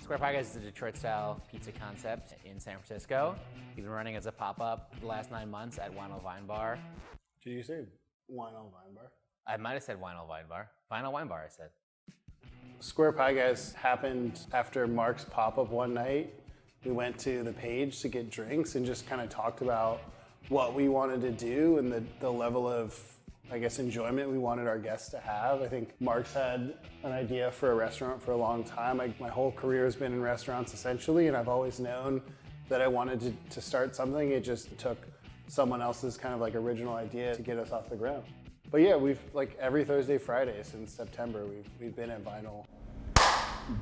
Square Pie Guys is a Detroit-style pizza concept in San Francisco. We've been running as a pop-up for the last 9 months at Vinyl Vine Bar. Did you say Vinyl Vine Bar? I might have said Vinyl Vine Bar. Vinyl Wine Bar, I said. Square Pie Guys happened after Marc's pop-up one night. We went to the page to get drinks and just kind of talked about what we wanted to do and the level of, I guess, enjoyment we wanted our guests to have. I think Marc's had an idea for a restaurant for a long time. My whole career has been in restaurants essentially, and I've always known that I wanted to start something. It just took someone else's kind of like original idea to get us off the ground. But yeah, we've like every Thursday, Friday since September, we've been at Vinyl.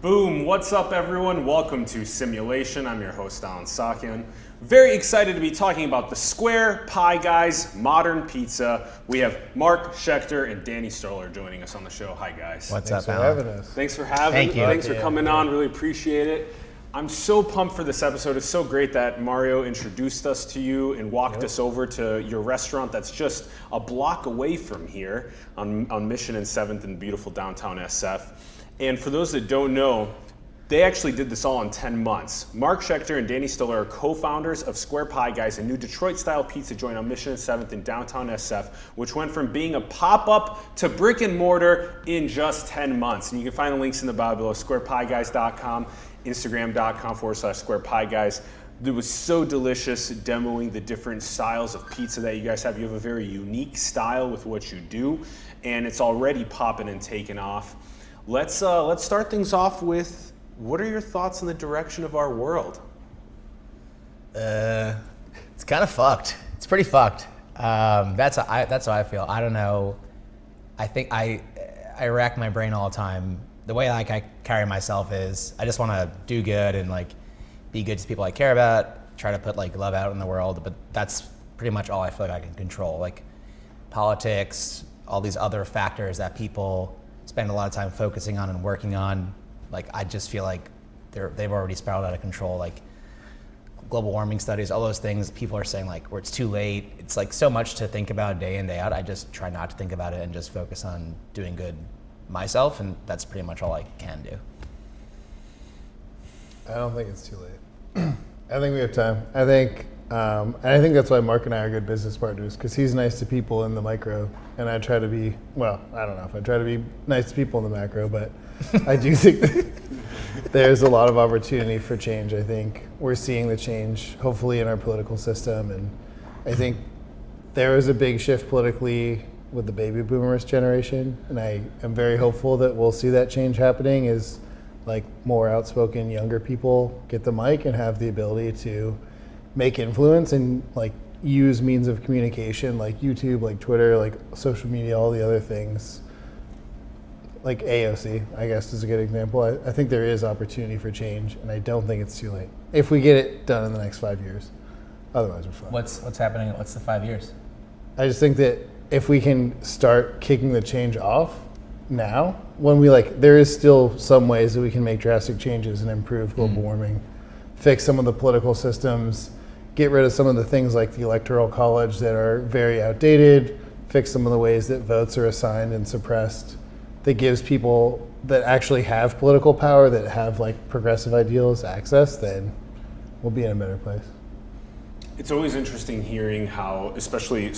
Boom, what's up everyone? Welcome to Simulation. I'm your host, Alan Sakian. Very excited to be talking about the Square Pie Guys Modern Pizza. We have Marc Schechter and Danny Stoller joining us on the show. Hi guys. What's up, Alan? Thanks for having me. Thanks for coming on, really appreciate it. I'm so pumped for this episode. It's so great that Mario introduced us to you and walked us over to your restaurant that's just a block away from here on Mission and 7th in beautiful downtown SF. And for those that don't know, they actually did this all in 10 months. Marc Schechter and Danny Stoller are co-founders of Square Pie Guys, a new Detroit-style pizza joint on Mission and 7th in downtown SF, which went from being a pop-up to brick and mortar in just 10 months. And you can find the links in the bio below, squarepieguys.com, Instagram.com/squarepieguys. It was so delicious demoing the different styles of pizza that you guys have. You have a very unique style with what you do, and it's already popping and taking off. Let's start things off with, what are your thoughts on the direction of our world? It's kind of fucked. It's pretty fucked. That's how I feel. I don't know. I think I rack my brain all the time. The way like I carry myself is I just want to do good and like be good to people I care about. Try to put like love out in the world, but that's pretty much all I feel like I can control. Like politics, all these other factors that people spend a lot of time focusing on and working on. Like I just feel like they've already spiraled out of control. Like global warming studies, all those things, people are saying like where it's too late. It's like so much to think about day in, day out. I just try not to think about it and just focus on doing good myself, and that's pretty much all I can do. I don't think it's too late. I think we have time. I think that's why Marc and I are good business partners, because he's nice to people in the micro, and I try to be, well, I don't know if I try to be nice to people in the macro, but I do think there's a lot of opportunity for change. I think we're seeing the change, hopefully, in our political system, and I think there is a big shift politically with the baby boomers generation, and I am very hopeful that we'll see that change happening as like more outspoken younger people get the mic and have the ability to make influence and like use means of communication like YouTube, like Twitter, like social media, all the other things. Like AOC, I guess, is a good example. I think there is opportunity for change, and I don't think it's too late if we get it done in the next 5 years. Otherwise, we're fine. What's happening? What's the 5 years? I just think that if we can start kicking the change off now, when we like, there is still some ways that we can make drastic changes and improve global warming, fix some of the political systems, get rid of some of the things like the Electoral College that are very outdated, fix some of the ways that votes are assigned and suppressed, that gives people that actually have political power, that have like progressive ideals access, then we'll be in a better place. It's always interesting hearing how, especially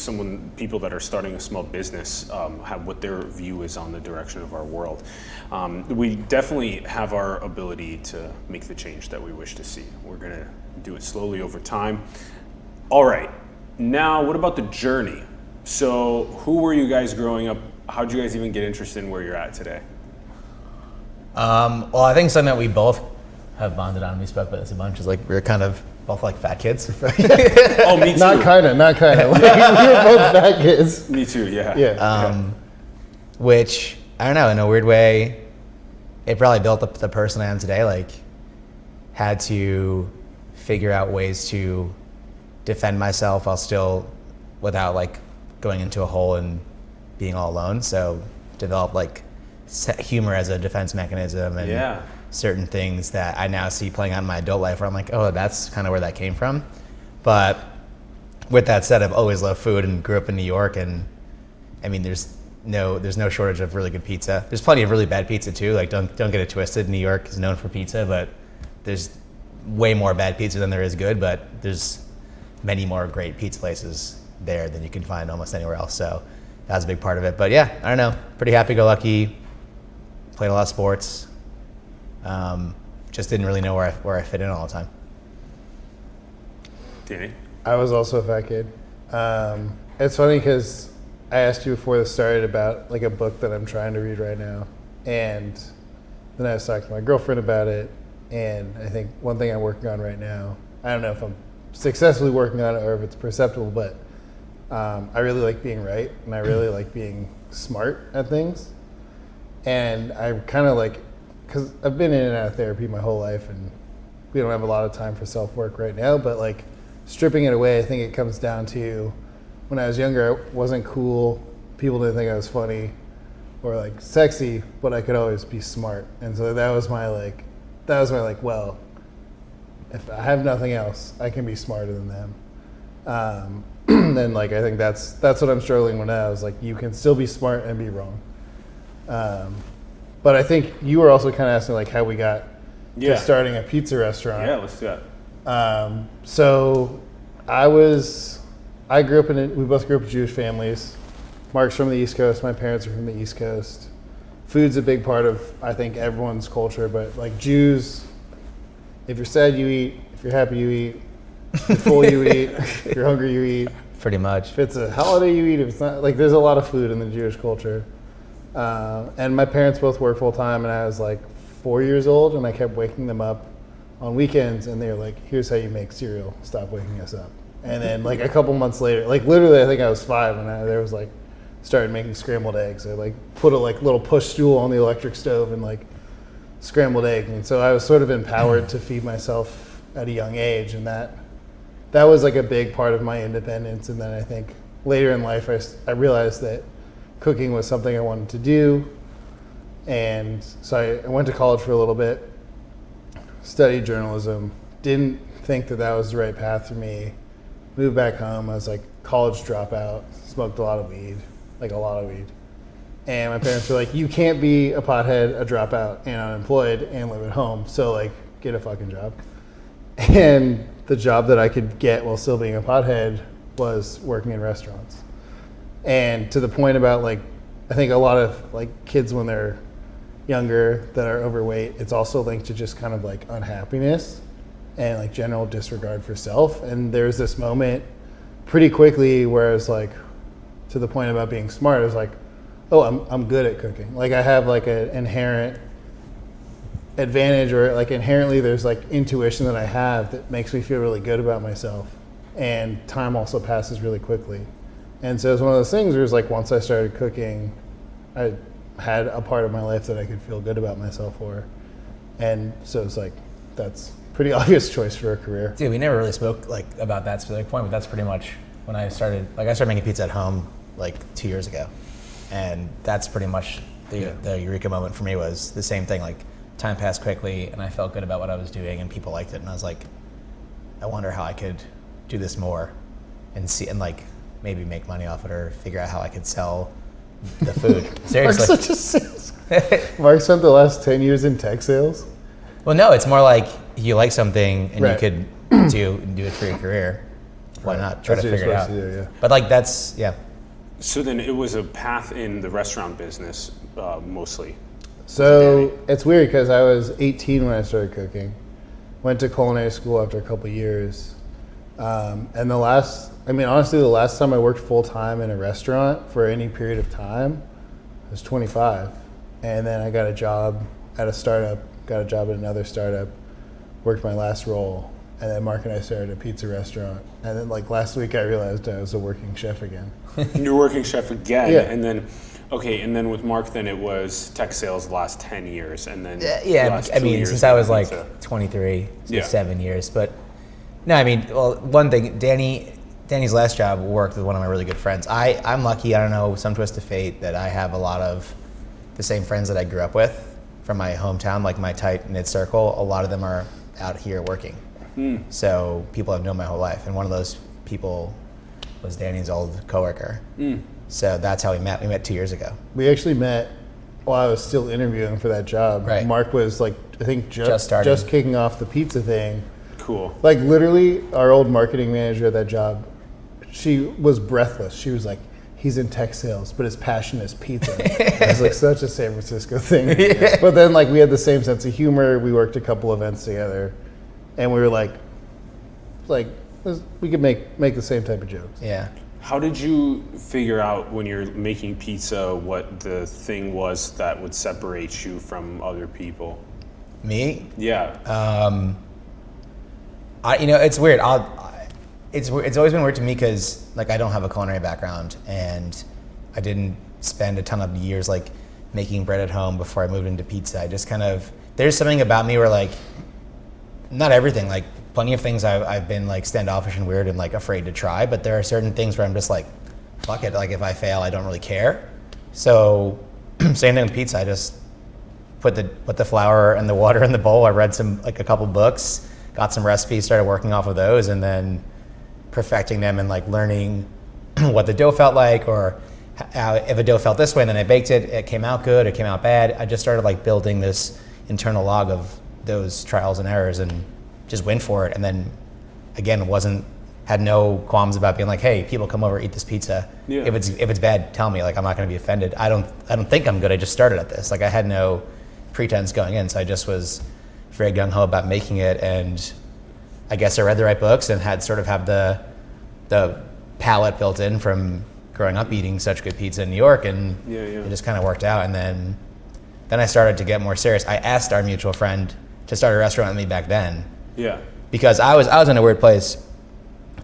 people that are starting a small business, what their view is on the direction of our world. We definitely have our ability to make the change that we wish to see. We're gonna do it slowly over time. All right, now what about the journey? So who were you guys growing up? How'd you guys even get interested in where you're at today? Well, I think something that we both have bonded on, we spoke about this a bunch, is like we're kind of both like fat kids. Oh, me too. Not kinda. Like, we were both fat kids. Me too, yeah. Which, I don't know, in a weird way, it probably built up the person I am today. Like, had to figure out ways to defend myself while still, without like going into a hole and being all alone. So develop like humor as a defense mechanism and certain things that I now see playing out in my adult life where I'm like, oh, that's kind of where that came from. But with that said, I've always loved food and grew up in New York, and I mean, there's no shortage of really good pizza. There's plenty of really bad pizza too. Like don't get it twisted. New York is known for pizza, but there's way more bad pizza than there is good, but there's many more great pizza places there than you can find almost anywhere else. So that was a big part of it. But yeah, I don't know, pretty happy-go-lucky, played a lot of sports, just didn't really know where I fit in all the time. Danny? I was also a fat kid. It's funny because I asked you before this started about like a book that I'm trying to read right now, and then I was talking to my girlfriend about it, and I think one thing I'm working on right now, I don't know if I'm successfully working on it or if it's perceptible, but I really like being right, and I really like being smart at things. And I'm kind of like, because I've been in and out of therapy my whole life, and we don't have a lot of time for self-work right now, but like stripping it away, I think it comes down to when I was younger, I wasn't cool. People didn't think I was funny or like sexy, but I could always be smart. And so that was my well, if I have nothing else, I can be smarter than them. Then like I think that's what I'm struggling with now is like you can still be smart and be wrong. But I think you were also kind of asking like how we got to starting a pizza restaurant. Yeah, let's do that. So we both grew up in Jewish families. Mark's from the East Coast. My parents are from the East Coast. Food's a big part of, I think, everyone's culture, but like Jews, if you're sad, you eat. If you're happy, you eat. If you're full, you eat. If you're hungry, you eat. Pretty much. If it's a holiday, you eat. If it's not, like there's a lot of food in the Jewish culture. And my parents both work full time, and I was like 4 years old, and I kept waking them up on weekends, and they were like, "Here's how you make cereal. Stop waking us up." And then like a couple months later, like literally, I think I was 5, and there was like started making scrambled eggs. I like put a like little push stool on the electric stove and like scrambled eggs, and so I was sort of empowered to feed myself at a young age, and that was like a big part of my independence. And then I think later in life, I realized that cooking was something I wanted to do. And so I went to college for a little bit, studied journalism, didn't think that was the right path for me, moved back home. I was like college dropout, smoked a lot of weed. And my parents were like, you can't be a pothead, a dropout, and unemployed and live at home. So like, get a fucking job. And the job that I could get while still being a pothead was working in restaurants. And to the point about like, I think a lot of like kids when they're younger that are overweight, it's also linked to just kind of like unhappiness and like general disregard for self. And there's this moment pretty quickly where it's like, to the point about being smart, it was like, oh, I'm good at cooking. Like I have like an inherent advantage, or like inherently there's like intuition that I have that makes me feel really good about myself. And time also passes really quickly. And so it's one of those things where it's like once I started cooking, I had a part of my life that I could feel good about myself for. And so it's like, that's a pretty obvious choice for a career. Dude, we never really spoke like about that specific point, but that's pretty much when I started making pizza at home like 2 years ago. And that's pretty much the eureka moment for me. Was the same thing. Like time passed quickly and I felt good about what I was doing and people liked it. And I was like, I wonder how I could do this more and like maybe make money off it or figure out how I could sell the food. Seriously. Mark's such a sales. Mark spent the last 10 years in tech sales. Well, no, it's more like you like something and Right. you could do it for your career. Why not try That's to what figure you're it out? supposed to do, yeah. But like that's, yeah. So then it was a path in the restaurant business mostly. So it's weird because I was 18 when I started cooking. Went to culinary school after a couple years. And honestly, the last time I worked full time in a restaurant for any period of time was 25. And then I got a job at a startup, got a job at another startup, worked my last role. And then Mark and I started a pizza restaurant. And then like last week I realized I was a working chef again. You're working chef again. Yeah. And then with Mark, then it was tech sales the last 10 years. And then Yeah, last I 2 mean, years since I was in like pizza. 23, so Yeah. 7 years. But no, I mean, well, one thing, Danny's last job worked with one of my really good friends. I'm lucky, I don't know, some twist of fate that I have a lot of the same friends that I grew up with from my hometown, like my tight-knit circle. A lot of them are out here working. So people I've known my whole life. And one of those people was Danny's old coworker. So that's how we met. We met 2 years ago. We actually met while I was still interviewing for that job. Right. Mark was like, I think Just just kicking off the pizza thing. Cool. Like literally, our old marketing manager at that job, she was breathless. She was like, he's in tech sales, but his passion is pizza. It was like such a San Francisco thing. Yeah. But then like we had the same sense of humor. We worked a couple events together, and we were like we could make the same type of jokes. Yeah. How did you figure out when you're making pizza what the thing was that would separate you from other people? Me? Yeah. It's weird. It's always been weird to me because like I don't have a culinary background, and I didn't spend a ton of years like making bread at home before I moved into pizza. I just kind of, there's something about me where like, not everything, like plenty of things I've been like standoffish and weird and like afraid to try, but there are certain things where I'm just like, fuck it, like if I fail, I don't really care. So same thing with pizza. I just put the flour and the water in the bowl. I read a couple books, got some recipes, started working off of those, and then perfecting them and like learning what the dough felt like, or if a dough felt this way, and then I baked it, it came out good, it came out bad. I just started like building this internal log of those trials and errors and just went for it. And then again, had no qualms about being like, hey, people come over, eat this pizza. Yeah. If it's bad, tell me, like I'm not gonna be offended. I don't think I'm good, I just started at this. Like I had no pretense going in, so I just was very gung-ho about making it. And I guess I read the right books and had the palate built in from growing up eating such good pizza in New York, and it just kind of worked out. And then I started to get more serious. I asked our mutual friend to start a restaurant with me back then. Yeah. Because I was in a weird place.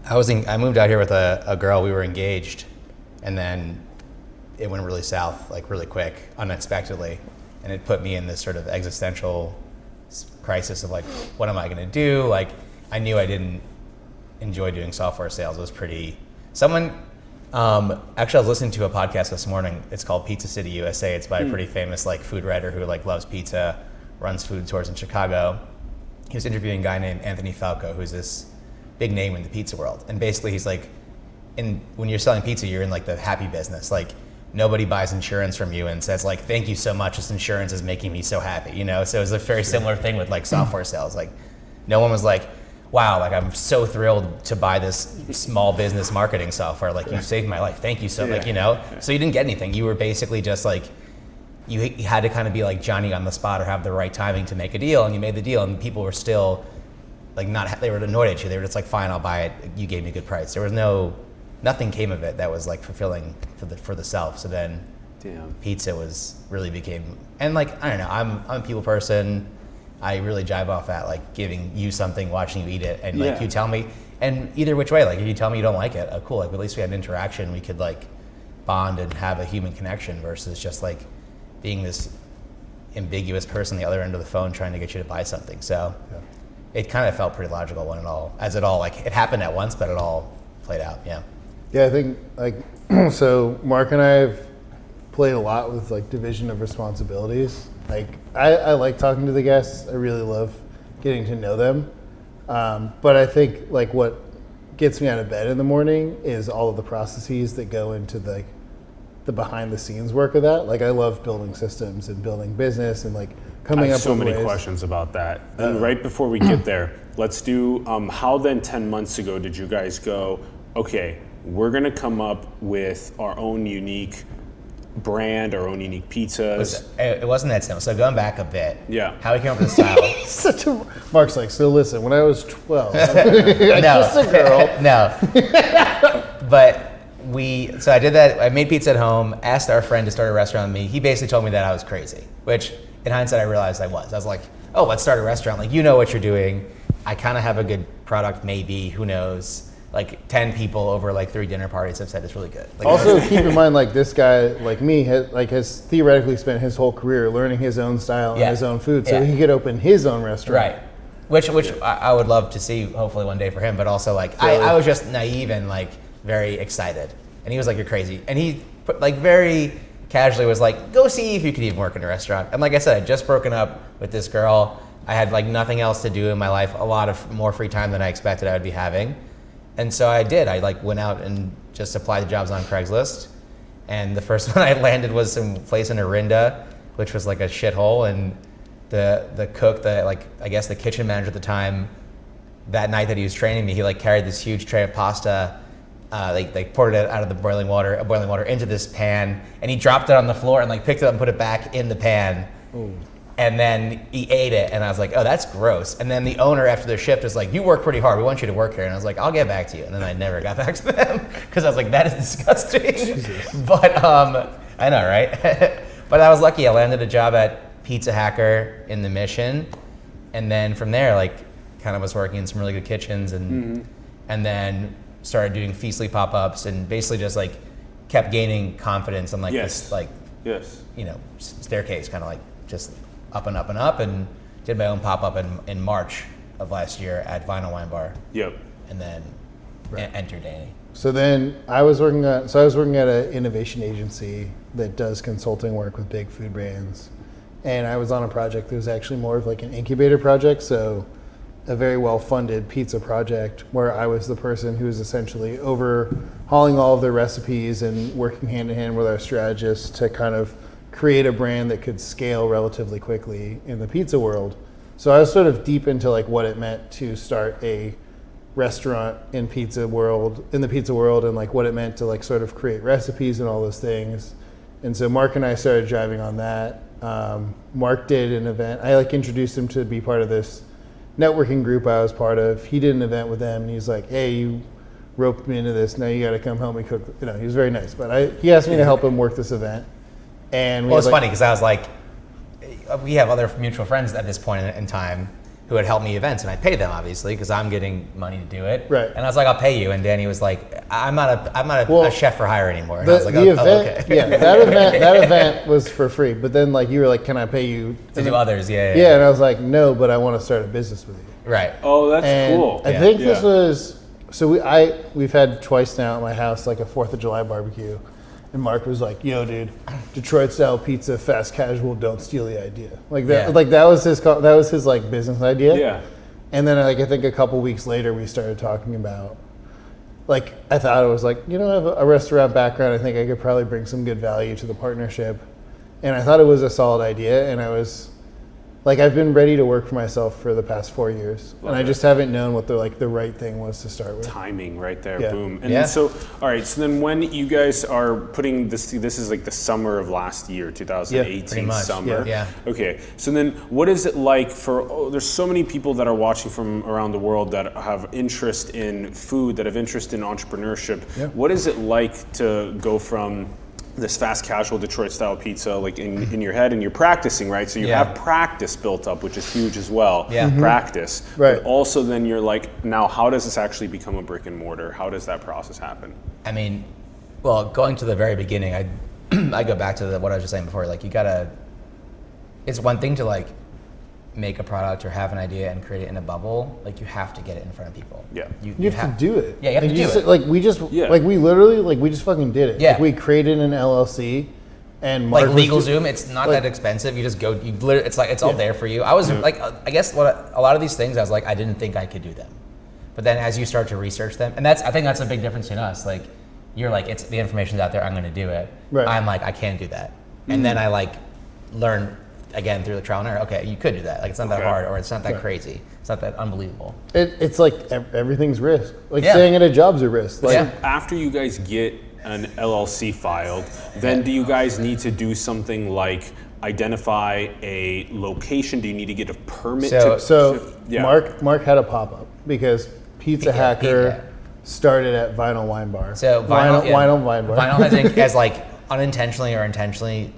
I moved out here with a girl. We were engaged, and then it went really south, like really quick, unexpectedly, and it put me in this sort of existential crisis of like, what am I going to do? Like, I knew I didn't enjoy doing software sales. It was pretty. Actually, I was listening to a podcast this morning. It's called Pizza City USA. It's by a pretty famous like food writer who like loves pizza, runs food tours in Chicago. He was interviewing a guy named Anthony Falco, who's this big name in the pizza world. And basically he's like, when you're selling pizza, you're in like the happy business. Like nobody buys insurance from you and says like, thank you so much, this insurance is making me so happy, you know? So it's a very similar thing with like software sales. Like no one was like, wow, like I'm so thrilled to buy this small business marketing software. Like you saved my life, thank you so much, you know? So you didn't get anything. You were basically just like, you had to kind of be like Johnny on the spot or have the right timing to make a deal, and you made the deal, and people were still like they were annoyed at you. They were just like, fine, I'll buy it. You gave me a good price. There was nothing came of it that was like fulfilling for the self. So then pizza really became, and like, I don't know, I'm a people person. I really jive off that, like giving you something, watching you eat it, and like you tell me, and either which way, like if you tell me you don't like it, cool, like at least we had an interaction, we could like bond and have a human connection versus just like being this ambiguous person on the other end of the phone trying to get you to buy something. So it kind of felt pretty logical when it happened at once, but it all played out. Yeah, I think like so Mark and I have played a lot with like division of responsibilities. Like I like talking to the guests. I really love getting to know them. But I think like what gets me out of bed in the morning is all of the processes that go into the behind the scenes work of that. Like I love building systems and building business and like coming up with so many ways. questions about that. And right before we get there, let's do how then 10 months ago did you guys go, okay, we're gonna come up with our own unique brand, our own unique pizzas. It wasn't that simple. So going back a bit, how we came up with the style. Mark's like, so listen, when I was 12, I kissed a girl. No. But so I did that. I made pizza at home, asked our friend to start a restaurant with me. He basically told me that I was crazy, which in hindsight, I realized I was. I was like, oh, let's start a restaurant. Like, you know what you're doing. I kind of have a good product, maybe, who knows? Like 10 people over like 3 dinner parties have said it's really good. Like, also, keep in mind, like this guy, like me, has theoretically spent his whole career learning his own style and his own food, so he could open his own restaurant. Right. Which I would love to see, hopefully one day for him, but also like I was just naive and like very excited. And he was like, you're crazy. And he like very casually was like, go see if you could even work in a restaurant. And like I said, I'd just broken up with this girl. I had like nothing else to do in my life, a lot of more free time than I expected I would be having. And so I did. I like went out and just applied to jobs on Craigslist. And the first one I landed was some place in Orinda. which was like a shithole. And the cook, I guess the kitchen manager at the time, that night that he was training me, he like carried this huge tray of pasta. They poured it out of the boiling water into this pan, and he dropped it on the floor and like picked it up and put it back in the pan. Ooh. And then he ate it, and I was like, oh, that's gross. And then the owner after their shift was like, you work pretty hard, we want you to work here. And I was like, I'll get back to you. And then I never got back to them because I was like, that is disgusting. Jesus. But I know, right? But I was lucky. I landed a job at Pizza Hacker in the Mission, and then from there, like, kind of was working in some really good kitchens, and then started doing Feastly pop-ups, and basically just like kept gaining confidence on like this like staircase, kind of like just up and up and up, and did my own pop-up in March of last year at Vinyl Wine Bar. Yep. And then entered Danny. So then I was working at an innovation agency that does consulting work with big food brands, and I was on a project that was actually more of like an incubator project, so a very well-funded pizza project where I was the person who was essentially overhauling all of their recipes and working hand in hand with our strategists to kind of create a brand that could scale relatively quickly in the pizza world. So I was sort of deep into like what it meant to start a restaurant in the pizza world, and like what it meant to like sort of create recipes and all those things. And so Mark and I started driving on that. Mark did an event. I like introduced him to be part of this networking group I was part of. He did an event with them, and he's like, hey, you roped me into this, now you got to come help me cook. You know, he was very nice, but he asked me to help him work this event. And well, it's funny because I was like, we have other mutual friends at this point in time who had helped me events, and I paid them obviously because I'm getting money to do it. Right. And I was like, I'll pay you. And Danny was like, I'm not a chef for hire anymore. And I was like, the event, okay. Yeah, that event was for free. But then like you were like, can I pay you to do others? Yeah. Yeah, and I was like, no, but I want to start a business with you. Right. Oh, that's cool. I think this was we've had twice now at my house like a 4th of July barbecue. And Mark was like, yo, dude, Detroit style pizza, fast casual, don't steal the idea. Like that, that was his like business idea. Yeah. And then like I think a couple weeks later we started talking about, like I thought it was like, I have a restaurant background. I think I could probably bring some good value to the partnership. And I thought it was a solid idea. And I was like, I've been ready to work for myself for the past 4 years. And I just haven't known what the right thing was to start with. Timing right there, Yeah. boom. And then so, all right, so then when you guys are putting this is like the summer of last year, 2018 summer. Yeah. Okay, so then what is it like there's so many people that are watching from around the world that have interest in food, that have interest in entrepreneurship. Yeah. What is it like to go from this fast casual Detroit style pizza like in your head, and you're practicing, right? So you have practice built up, which is huge as well. Yeah. Practice. Right. But also then you're like, now how does this actually become a brick and mortar? How does that process happen? I mean, well, going to the very beginning, I go back to what I was just saying before. Like it's one thing to like make a product or have an idea and create it in a bubble. Like you have to get it in front of people. Yeah. You have to do it. Yeah, you have to do it. Like we just, like we literally, like we just fucking did it. Yeah. Like we created an LLC, and Mark like LegalZoom, it's not that expensive. You just go, it's like, it's all there for you. I was like, I guess a lot of these things, I was like, I didn't think I could do them. But then as you start to research them, and I think that's a big difference in us. Like you're like, it's the information's out there, I'm gonna do it. Right. I'm like, I can't do that. And then I like learn again through the trial and error, okay, you could do that. Like it's not that hard, or it's not that crazy. It's not that unbelievable. It's like everything's risk. Like staying at a job's a risk. Like after you guys get an LLC filed, then do you guys need to do something like identify a location? Do you need to get a permit? Mark had a pop-up because Pizza Hacker started at Vinyl Wine Bar. So Vinyl Wine Bar. Vinyl has like unintentionally or intentionally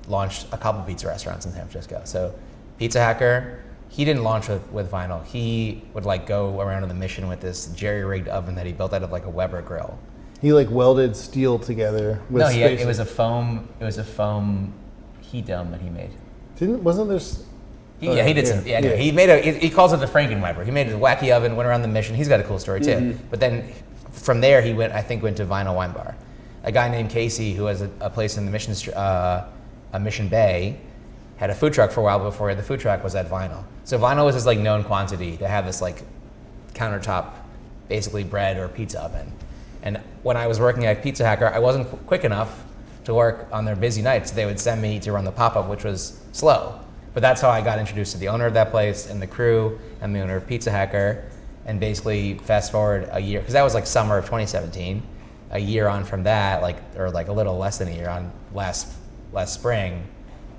launched a couple pizza restaurants in San Francisco. So Pizza Hacker, he didn't launch with Vinyl. He would like go around in the Mission with this jerry-rigged oven that he built out of like a Weber grill. He like welded steel together with it was a foam heat dome that he made. Wasn't there? He did some. Yeah, he made he calls it the Frankenweber. He made a wacky oven, went around the Mission. He's got a cool story too. But then from there he went to Vinyl Wine Bar. A guy named Casey, who has a place in the Mission Bay, had a food truck for a while before the food truck was at Vinyl. So Vinyl was this like known quantity to have this like countertop, basically bread or pizza oven. And when I was working at Pizza Hacker, I wasn't quick enough to work on their busy nights. They would send me to run the pop-up, which was slow. But that's how I got introduced to the owner of that place and the crew and the owner of Pizza Hacker. And basically fast forward a year, because that was like summer of 2017. A year on from that, or a little less than a year on last spring,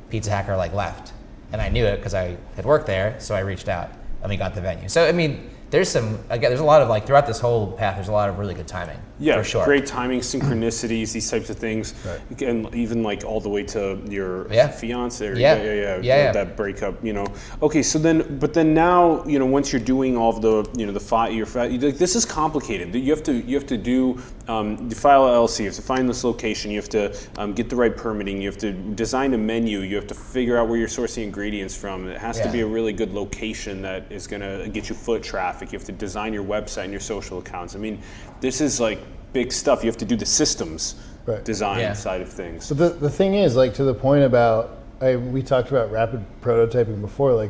Pizza Hacker left. And I knew it because I had worked there, so I reached out and we got the venue. So I mean, there's a lot of throughout this whole path, there's a lot of really good timing. Yeah, for sure. Great timing, synchronicities, these types of things, Right. and even all the way to your fiance. Or that breakup. Okay, so but then now once you're doing all of the this is complicated. You have to do you file a LLC. You have to find this location. You have to get the right permitting. You have to design a menu. You have to figure out where you're sourcing ingredients from. It has to be a really good location that is going to get you foot traffic. You have to design your website and your social accounts. I mean, this is big stuff. You have to do the systems design side of things. So the thing is, to the point about, we talked about rapid prototyping before,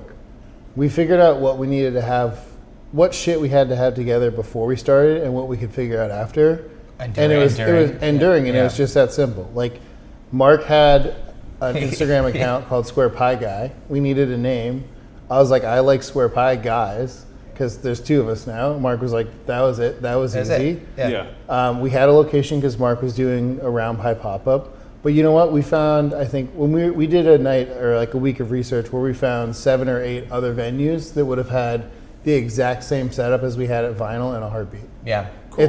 we figured out what we needed to have, what shit we had to have together before we started and what we could figure out after. And it was enduring, and it was just that simple. Mark had an Instagram account called Square Pie Guy. We needed a name. I was like, I like Square Pie Guys, because there's two of us now. Mark was like, that was it. That was easy. We had a location because Mark was doing a round pie pop-up. But you know what? We found, I think, when we did a night or a week of research where we found 7 or 8 other venues that would have had the exact same setup as we had at Vinyl in a heartbeat. Yeah. Cool.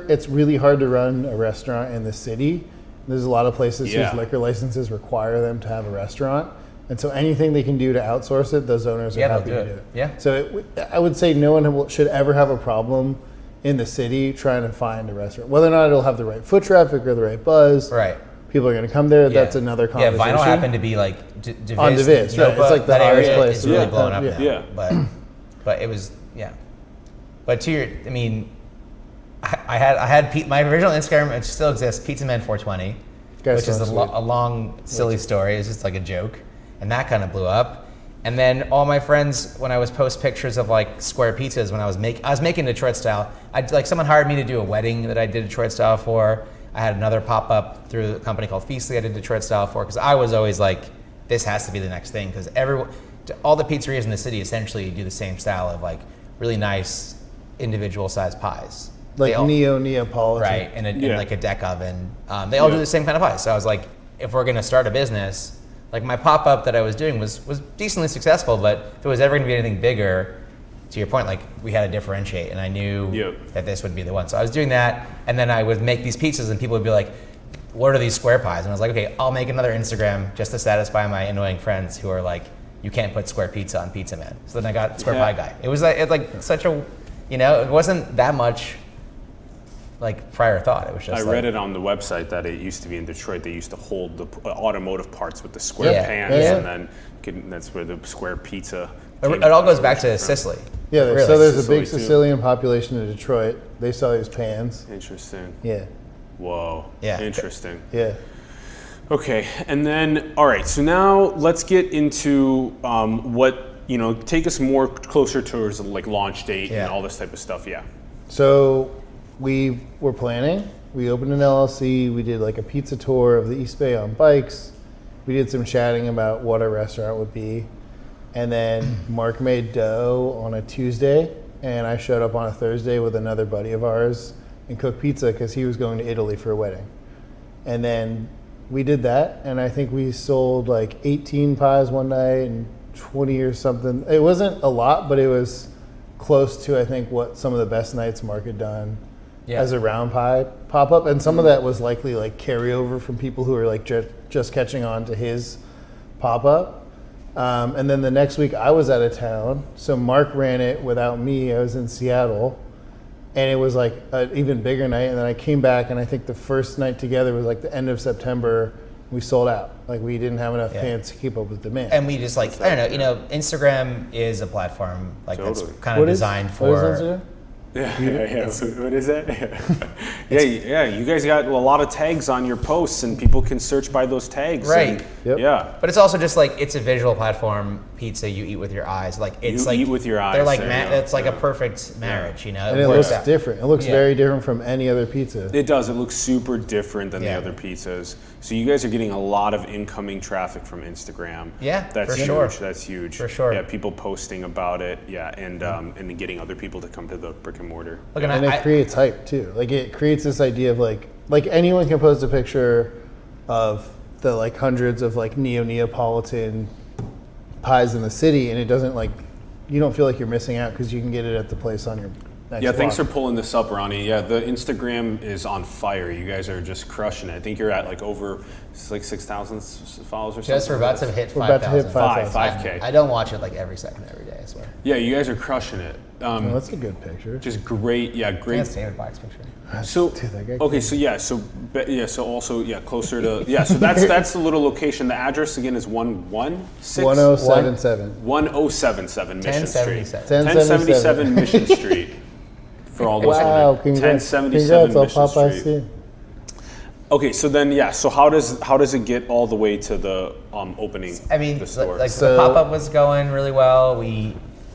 It's really hard to run a restaurant in the city. There's a lot of places whose liquor licenses require them to have a restaurant. And so anything they can do to outsource it, those owners are happy to do it. Yeah. So I would say no one should ever have a problem in the city trying to find a restaurant. Whether or not it'll have the right foot traffic or the right buzz. Right. People are going to come there. Yeah. That's another conversation. Yeah, Vinyl happened to be DeVis. On DeVis, right. It's the hottest place. It's really blown up now. Yeah. But it was, But I had my original Instagram, it still exists, Pizza Man 420, which is a long, silly story. It's just a joke. And that kind of blew up. And then all my friends, when I was post pictures of square pizzas, when I was making Detroit style, someone hired me to do a wedding that I did Detroit style for. I had another pop up through a company called Feastly I did Detroit style for, because I was always this has to be the next thing, because all the pizzerias in the city essentially do the same style of really nice individual sized pies. Neapolitan. Right, and a deck oven. They all do the same kind of pies. So I was if we're going to start a business, my pop-up that I was doing was decently successful, but if it was ever going to be anything bigger, to your point, we had to differentiate, and I knew that this would be the one. So I was doing that, and then I would make these pizzas, and people would be like, what are these square pies? And I was like, okay, I'll make another Instagram just to satisfy my annoying friends who are you can't put square pizza on Pizza Man. So then I got Square Pie Guy. It was such a, it wasn't that much prior thought. It was just I read it on the website that it used to be in Detroit. They used to hold the automotive parts with the square pans, and then that's where the square pizza. It all goes back to Sicily. Yeah, really. So there's a big Sicilian population in Detroit. They sell these pans. Interesting. Yeah. Whoa. Yeah. Interesting. Yeah. Okay, and then all right. So now let's get into what take us more closer towards launch date and all this type of stuff. Yeah. So we were planning. We opened an LLC. We did a pizza tour of the East Bay on bikes. We did some chatting about what a restaurant would be. And then Mark made dough on a Tuesday, and I showed up on a Thursday with another buddy of ours and cooked pizza because he was going to Italy for a wedding. And then we did that, and I think we sold 18 pies one night and 20 or something. It wasn't a lot, but it was close to, I think, what some of the best nights Mark had done as a round pie pop-up. And some of that was likely carryover from people who were just catching on to his pop-up. And then the next week I was out of town, so Mark ran it without me. I was in Seattle, and it was an even bigger night. And then I came back, and I think the first night together was the end of September. We sold out. We didn't have enough pants to keep up with demand. And we just I don't know, Instagram is a platform that's kind of designed for. What is Instagram? Yeah. What is that? Yeah. You guys got a lot of tags on your posts, and people can search by those tags. Right. Yeah. But it's also just like it's a visual platform pizza you eat with your eyes. Like it's eat with your eyes. They're like it's like a perfect marriage, you know. And it looks different. It looks very different from any other pizza. It does. It looks super different than the other pizzas. So you guys are getting a lot of incoming traffic from Instagram. Yeah, that's for huge. sure. That's huge. For sure. Yeah, people posting about it. Yeah, and then getting other people to come to the brick and mortar. Look, And it creates hype too. Like it creates this idea of like anyone can post a picture of the like hundreds of like Neapolitan pies in the city, and it doesn't like you don't feel like you're missing out because you can get it at the place on your next block. Thanks for pulling this up, Ronnie. Yeah, the Instagram is on fire. You guys are just crushing it. I think you're at like over 6,000 followers or something. Just we're about to hit 5,000. We're about to hit 5,000. 5K. I don't watch it like every second, every day. I swear. Yeah, you guys are crushing it. Oh, that's a good picture. Just great. Yeah, great. That's David Black's picture. So Dude, that guy okay, so closer to so that's the little location. The address again is 116 1077. 1077 Mission Street. 1077. 1077 Mission Street. For all those Wow, wondering. congrats. 1077 Congrats, I'll Mission Popeye Street. soon. Okay, so then so how does it get all the way to the opening? I mean, the store? the pop-up was going really well.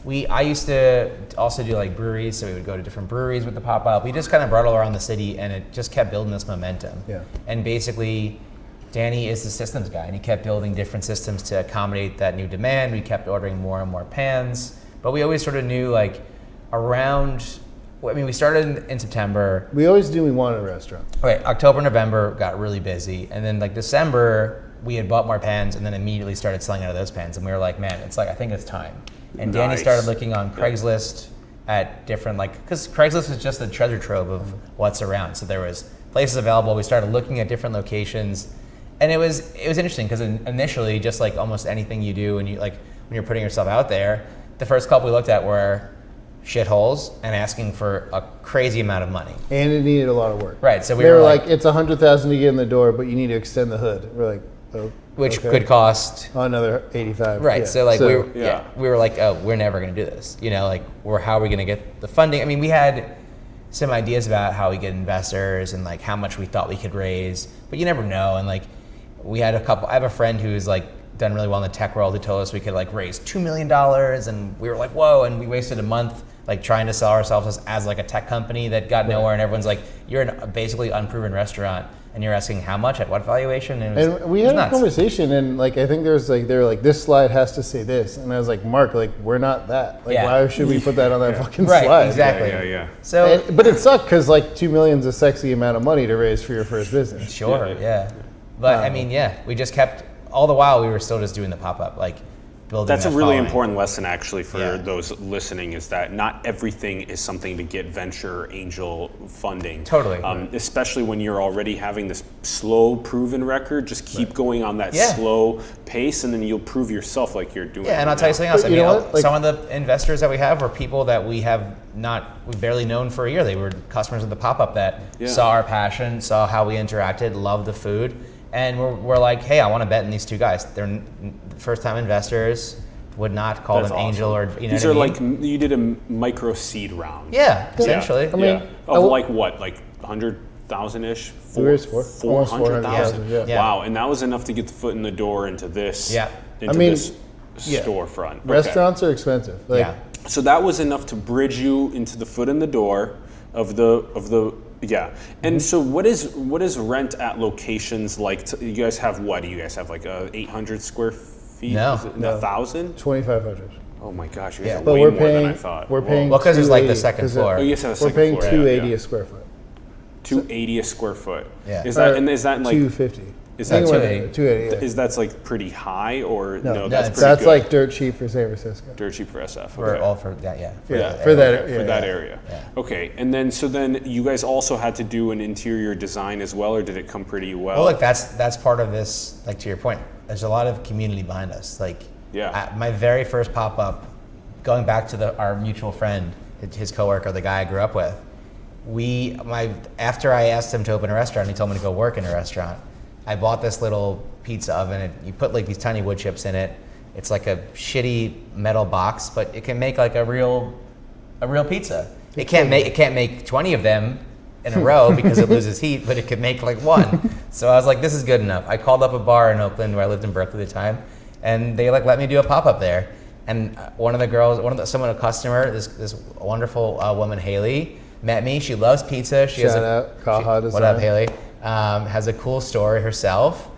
I used to also do like breweries, so we would go to different breweries with the pop-up. We just kind of brought it all around the city, and it just kept building this momentum. Yeah. And basically, Danny is the systems guy, and he kept building different systems to accommodate that new demand. We kept ordering more and more pans, but we always sort of knew like we started in September. We always knew we wanted a restaurant. Okay, October, November got really busy, and then like December, we had bought more pans, and then immediately started selling out of those pans, and we were like, man, it's like I think it's time. And Danny started looking on Craigslist at different because Craigslist is just the treasure trove of what's around. So there was places available. We started looking at different locations, and it was interesting because initially, just like almost anything you do, and you like when you're putting yourself out there, the first couple we looked at were shitholes and asking for a crazy amount of money. And it needed a lot of work. Right. So they were like, it's $100,000 to get in the door, but you need to extend the hood. We're like, oh. Which okay. could cost another 85. Right. Yeah. So we were like, oh, we're never going to do this. You know, like how are we going to get the funding? I mean, we had some ideas about how we get investors and like how much we thought we could raise, but you never know. And like we had I have a friend who's like done really well in the tech world who told us we could like raise $2 million, and we were like, whoa, and we wasted a month like trying to sell ourselves as like a tech company that got nowhere, and everyone's like, you're a basically unproven restaurant. And you're asking how much, at what valuation? And we had a conversation, and like I think they were like, this slide has to say this, and I was like, Mark, like we're not that. Like why should we put that on that fucking slide? Right, exactly. Yeah. So, but it sucked because like $2 million is a sexy amount of money to raise for your first business. Sure, yeah. But I mean, we just kept all the while we were still just doing the pop up, like building. That's that a really following. important lesson, actually, for those listening, is that not everything is something to get venture or angel funding. Totally. Especially when you're already having this slow, proven record. Just keep going on that slow pace, and then you'll prove yourself like you're doing. Yeah, and I'll tell you something else. I mean, some of the investors that we have were people that we've barely known for a year. They were customers of the pop up that saw our passion, saw how we interacted, loved the food. And we're like, hey, I want to bet in these two guys. They're first-time investors. Would not call them angel or These are like you did a micro seed round. Yeah, essentially. I mean, of like what, like 100,000-ish? Almost 400,000. Yeah. Wow, and that was enough to get the foot in the door into this. Yeah. This storefront. Okay. Restaurants are expensive. So that was enough to bridge you into the foot in the door of the. Yeah, and so what is rent at locations like? You guys have what? Do you guys have like 800 square feet? No, is it 1,000? 2,500. Oh my gosh, you guys are but way we're more paying. than I thought. We're paying. Well, because it's like the second floor. Oh, yes, we're paying $280 a square foot. $280 a square foot. Yeah. Is that like $250? Is that $280? Yeah. Is that like pretty high or no? That's pretty good. Like dirt cheap for San Francisco. Dirt cheap for SF. For all for that, yeah. For that area. Yeah. Okay, and then you guys also had to do an interior design as well, or did it come pretty well? Well, look, that's part of this. Like to your point, there's a lot of community behind us. Like, my very first pop up, going back to our mutual friend, his coworker, the guy I grew up with. After I asked him to open a restaurant, he told me to go work in a restaurant. I bought this little pizza oven. You put like these tiny wood chips in it. It's like a shitty metal box, but it can make like a real pizza. It can't make 20 of them in a row because it loses heat, but it could make like one. So I was like, this is good enough. I called up a bar in Oakland where I lived in Berkeley at the time, and they like let me do a pop-up there. And a customer, this wonderful woman, Haley, met me. She loves pizza. Shout out, Kaha Design. What up, Haley? Has a cool story herself.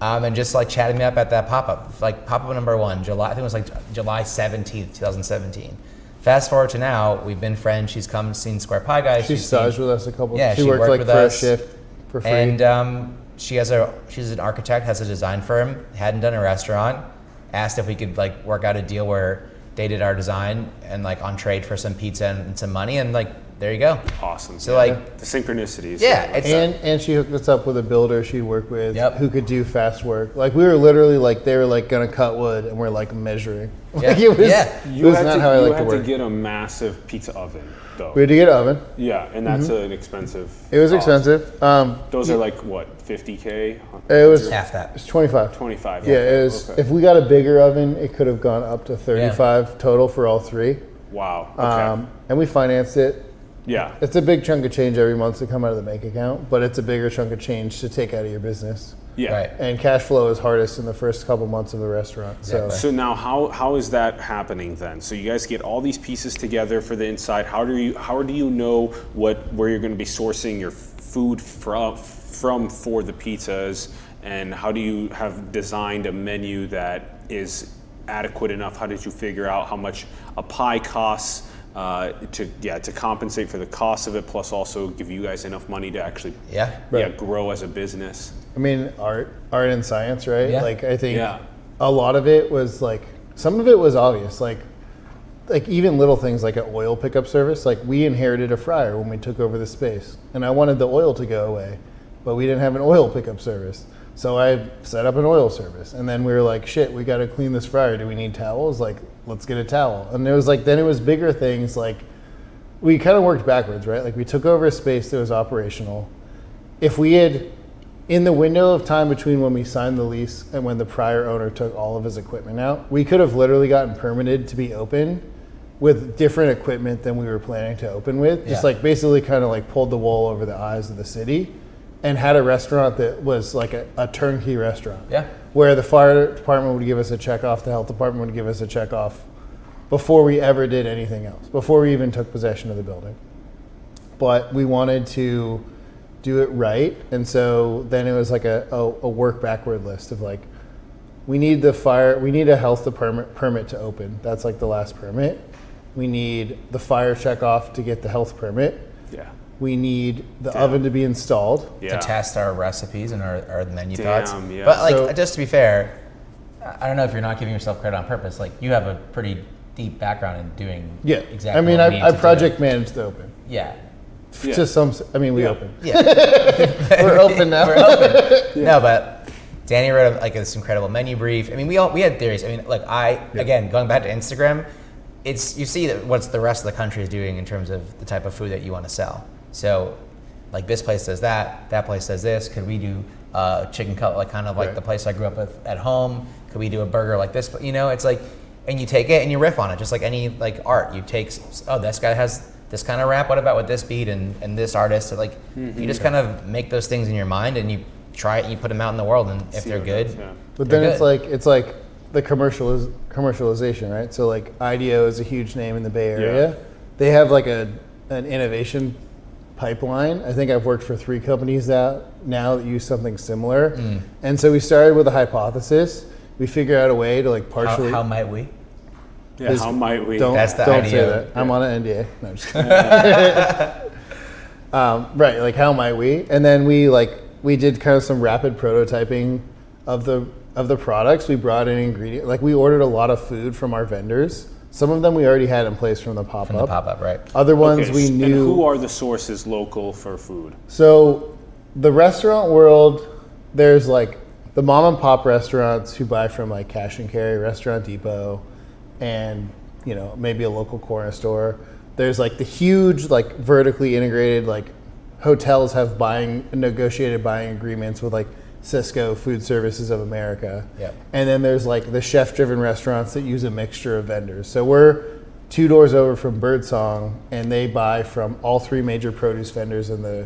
And just like chatting me up at that pop-up, like pop-up number 1, July, I think it was like July 17th, 2017. Fast forward to now, we've been friends. She's come, seen Square Pie Guys. She staged with us a couple. Yeah, she worked like with for us. a shift for free. And she's an architect, has a design firm, hadn't done a restaurant. Asked if we could like work out a deal where they did our design and like on trade for some pizza and some money, and like there you go. Awesome. So like the synchronicities. Yeah, and she hooked us up with a builder she worked with who could do fast work. Like we were literally like they were like gonna cut wood and we're like measuring. Like it was, it was not how I like to work. You had to get a massive pizza oven though. We had to get an oven. Yeah, and that's an expensive. It was cost. expensive. Those are like what, 50K? It was half that. It's 25. 25. Yeah, it was. Okay. If we got a bigger oven, it could have gone up to 35 total for all three. Wow. Okay. And we financed it. Yeah. It's a big chunk of change every month to come out of the bank account, but it's a bigger chunk of change to take out of your business. Yeah. Right. And cash flow is hardest in the first couple months of a restaurant. So now how is that happening then? So you guys get all these pieces together for the inside. How do you know where you're going to be sourcing your food from for the pizzas, and how do you have designed a menu that is adequate enough? How did you figure out how much a pie costs to compensate for the cost of it, plus also give you guys enough money to actually grow as a business? I mean, art and science, right? Yeah. Like I think a lot of it was like, some of it was obvious, like even little things like an oil pickup service. Like we inherited a fryer when we took over the space, and I wanted the oil to go away, but we didn't have an oil pickup service. So I set up an oil service, and then we were like, shit, we got to clean this fryer. Do we need towels? Like, let's get a towel. And it was like, then it was bigger things. Like we kind of worked backwards, right? Like we took over a space that was operational. If we had, in the window of time between when we signed the lease and when the prior owner took all of his equipment out, we could have literally gotten permitted to be open with different equipment than we were planning to open with. Just like basically kind of like pulled the wool over the eyes of the city and had a restaurant that was like a turnkey restaurant. Yeah. Where the fire department would give us a check off, the health department would give us a check off before we ever did anything else, before we even took possession of the building. But we wanted to do it right, and so then it was like a work backward list of like, we need a health department permit to open. That's like the last permit. We need the fire check off to get the health permit. Yeah. We need the oven to be installed. To test our recipes and our menu thoughts. Yeah. But like, just to be fair, I don't know if you're not giving yourself credit on purpose. Like you have a pretty deep background in doing exactly. I mean, I project managed the open. Yeah. To some, I mean, we open. Yeah. We're open now. We're open. No, but Danny wrote like this incredible menu brief. I mean, we had theories. I mean, like again, going back to Instagram, you see that what's the rest of the country is doing in terms of the type of food that you want to sell. So, like this place does that place does this. Could we do chicken cutlet, like kind of like the place I grew up with at home? Could we do a burger like this? But it's like, and you take it and you riff on it, just like any like art. You take, this guy has this kind of rap. What about with this beat and this artist? Like you just kind of make those things in your mind and you try it and you put them out in the world. And if they're good, but then it's like the commercialization, right? So like IDEO is a huge name in the Bay Area. Yeah. They have like an innovation pipeline. I think I've worked for 3 companies now that use something similar. And so we started with a hypothesis. We figured out a way to like partially. How might we? Yeah, how might we? Don't say that. Yeah. I'm on an NDA. No, I'm just kidding. Right, like how might we? And then we did kind of some rapid prototyping of the products. We brought in ingredients. Like we ordered a lot of food from our vendors. Some of them we already had in place from the pop-up. From the pop-up, right. Other ones we knew. And who are the sources local for food? So the restaurant world, there's like the mom and pop restaurants who buy from like Cash and Carry, Restaurant Depot, and maybe a local corner store. There's like the huge like vertically integrated like hotels have negotiated buying agreements with like Cisco, Food Services of America. Yep. And then there's like the chef-driven restaurants that use a mixture of vendors. So we're 2 doors over from Birdsong, and they buy from all 3 major produce vendors in the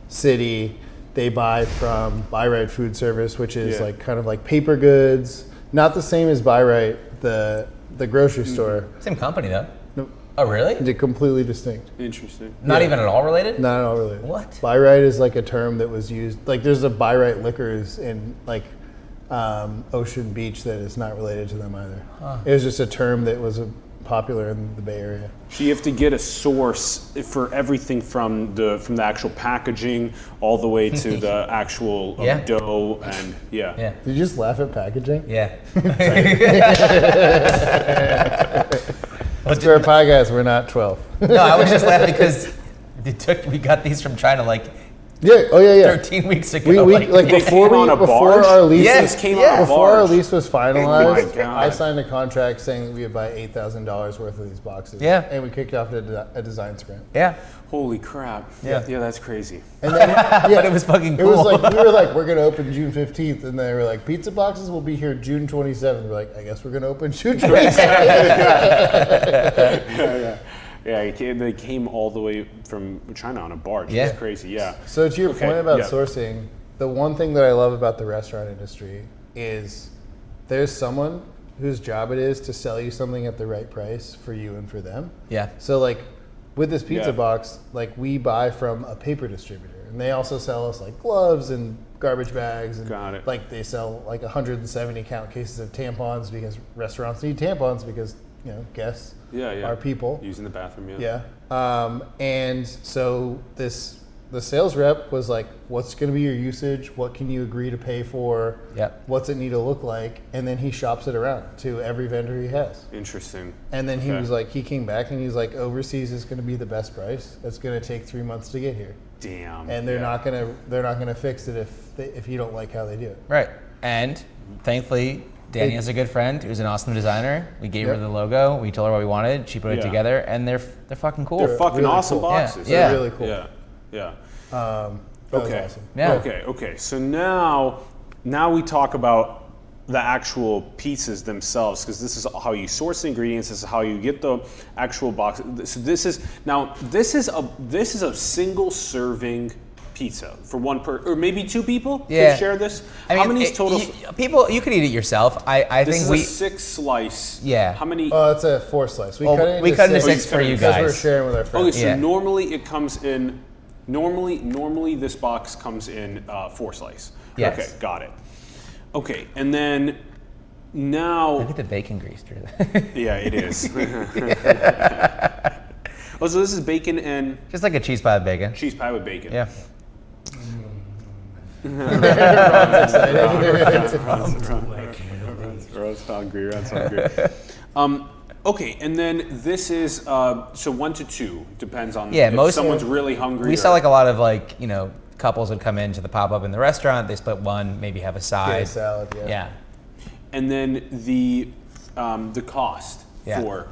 city. They buy from Buy Right Food Service, which is like kind of like paper goods, not the same as Buy Right, the grocery store. Same company though. No, Oh, really? they're completely distinct. Interesting. Not even at all related? Not at all related. What? Buy Right is like a term that was used, like there's a Buy Right Liquors in like Ocean Beach that is not related to them either. It was just a term that was popular in the Bay Area. So you have to get a source for everything from the actual packaging all the way to the actual dough and Yeah. Did you just laugh at packaging? Yeah. Square Pie Guys, we're not 12. No, I was just laughing because we got these from China like 13 weeks ago. We before our lease before our lease was finalized, I signed a contract saying that we would buy $8,000 worth of these boxes. Yeah. And we kicked off a design sprint. Yeah. Holy crap. Yeah. Yeah, that's crazy. And then, But it was fucking cool. It was like, we were like, we're going to open June 15th. And they were like, pizza boxes will be here June 27th. We're like, I guess we're going to open June 27th. Yeah, they came all the way from China on a barge. Yeah. It's crazy, yeah. So to your point about sourcing, the one thing that I love about the restaurant industry is there's someone whose job it is to sell you something at the right price for you and for them. Yeah. So like with this pizza box, like we buy from a paper distributor, and they also sell us like gloves and garbage bags, and Got it. like they sell like 170 count cases of tampons because restaurants need tampons because guests are people using the bathroom. And so the sales rep was like, what's going to be your usage? What can you agree to pay for? Yep. What's it need to look like? And then he shops it around to every vendor he has. Interesting. And then he was like, he came back and he's like, overseas is going to be the best price. It's going to take 3 months to get here. Damn. And they're not gonna fix it if you don't like how they do it. Right. And thankfully, Danny has a good friend who's an awesome designer. We gave her the logo. We told her what we wanted. She put it together, and they're fucking cool. They're fucking really awesome cool. boxes. Yeah. They're really cool. Yeah. That was awesome. Yeah. Okay. So now we talk about the actual pieces themselves, because this is how you source the ingredients. This is how you get the actual box. So this is a single serving pizza for one or maybe 2 people to share this. How many total? People, you could eat it yourself. I This think is a 6 slice. Yeah. How many? It's a 4 slice. We cut it into 6 for you because guys. we're sharing with our friends. Okay, so normally it comes in. Normally this box comes in 4 slice. Yes. Okay, got it. Okay, and then now. Look at the bacon grease through Yeah, it is. Oh, so this is bacon and Just like a cheese pie with bacon. cheese pie with bacon. Yeah. Ron's hungry. Okay, and then this is so 1 to 2 depends on if someone's really hungry. We saw like a lot of couples would come into the pop-up in the restaurant. They split one, maybe have a side. Yeah, salad. Yeah. And then the cost Yeah. for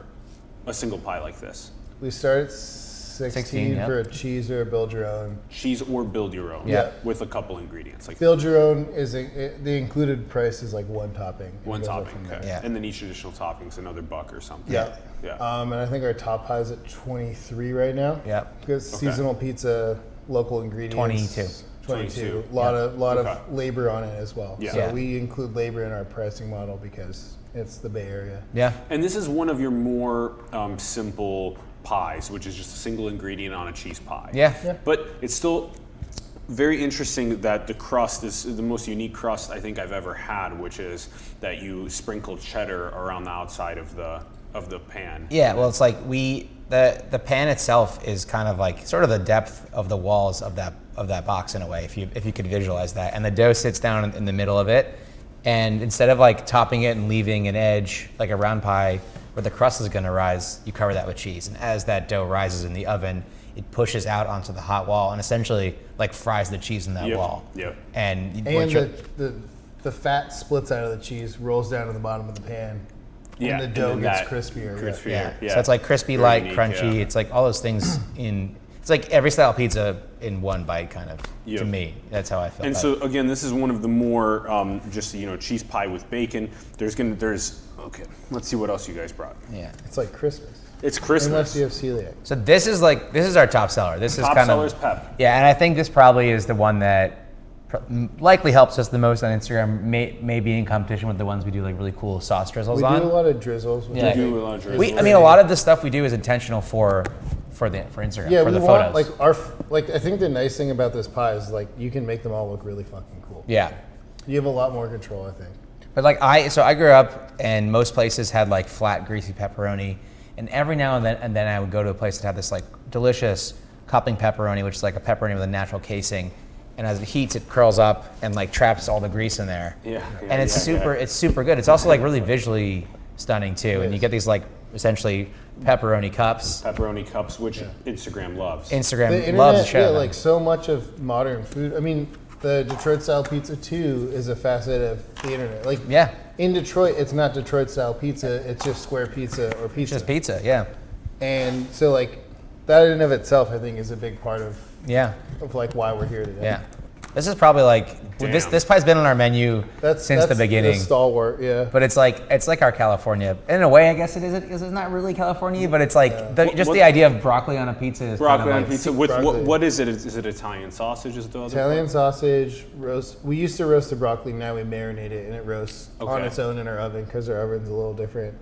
a single pie like this. We start at 16 for a cheese or a build your own. Cheese or build your own. Yeah. With a couple ingredients. Like Build your own the included price is like 1 topping. one It goes up topping. from there. Okay. Yeah. And then each additional topping is another $1 or something. Yeah. Yeah. And I think our top pie is at 23 right now. Yeah. Because seasonal pizza, local ingredients. 22. A lot Okay. of labor on it as well. Yeah. So Yeah. we include labor in our pricing model because it's the Bay Area. Yeah. And this is one of your more simple pies, which is just a single ingredient on a cheese pie. Yeah. But it's still very interesting that the crust is the most unique crust I think I've ever had, which is that you sprinkle cheddar around the outside of the pan. Yeah, well, it's like the pan itself is kind of like sort of the depth of the walls of that box in a way, if you could visualize that. And the dough sits down in the middle of it, and instead of like topping it and leaving an edge like a round pie where the crust is going to rise, you cover that with cheese. And as that dough rises in the oven, it pushes out onto the hot wall and essentially like fries the cheese in that wall. Yep. And the fat splits out of the cheese, rolls down to the bottom of the pan. Yeah, And the dough then gets that crispier. crispier. Yeah. So it's like crispy, Very light, unique, crunchy. yeah. It's like all those things it's like every style of pizza in one bite, kind of. Yep. To me, that's how I feel. And about so it. again, this is one of the more just cheese pie with bacon. There's okay. Let's see what else you guys brought. Yeah. It's like Christmas. It's Christmas. Unless you have celiac. So this is our top seller. This is Top kind seller's of pep. Yeah, and I think this probably is the one that likely helps us the most on Instagram. Maybe in competition with the ones we do like really cool sauce drizzles We on. do a lot of drizzles. Yeah. We do a lot of drizzles. I mean, a lot of the stuff we do is intentional for Instagram, Yeah, for the we want photos. I think the nice thing about this pie is like you can make them all look really fucking cool. Yeah. You have a lot more control, I think. But like I grew up and most places had like flat greasy pepperoni, and every now and then I would go to a place that had this like delicious cupping pepperoni, which is like a pepperoni with a natural casing, and as it heats it curls up and like traps all the grease in there. Yeah, and it's super good. It's also like really visually stunning too, and you get these like essentially pepperoni cups. Pepperoni cups, which Instagram loves. Instagram The internet, loves to show them. like so much of modern food. I mean, the Detroit style pizza too is a facet of the internet. Like Yeah. in Detroit, it's not Detroit style pizza. It's just square pizza or pizza. Just pizza, yeah. And so like that in and of itself, I think, is a big part of Yeah. like why we're here today. Yeah. This is probably like this pie's been on our menu since the beginning. The stalwart, yeah. But it's like our California. In a way, I guess it is. Because it's not really California, but it's like the idea of broccoli on a pizza is Broccoli kind on of pizza. like, With broccoli. what is it? Is it Italian sausage? Is the other Italian part? sausage, roast. We used to roast the broccoli. Now we marinate it, and it roasts on Okay. its own in our oven because our oven's a little different.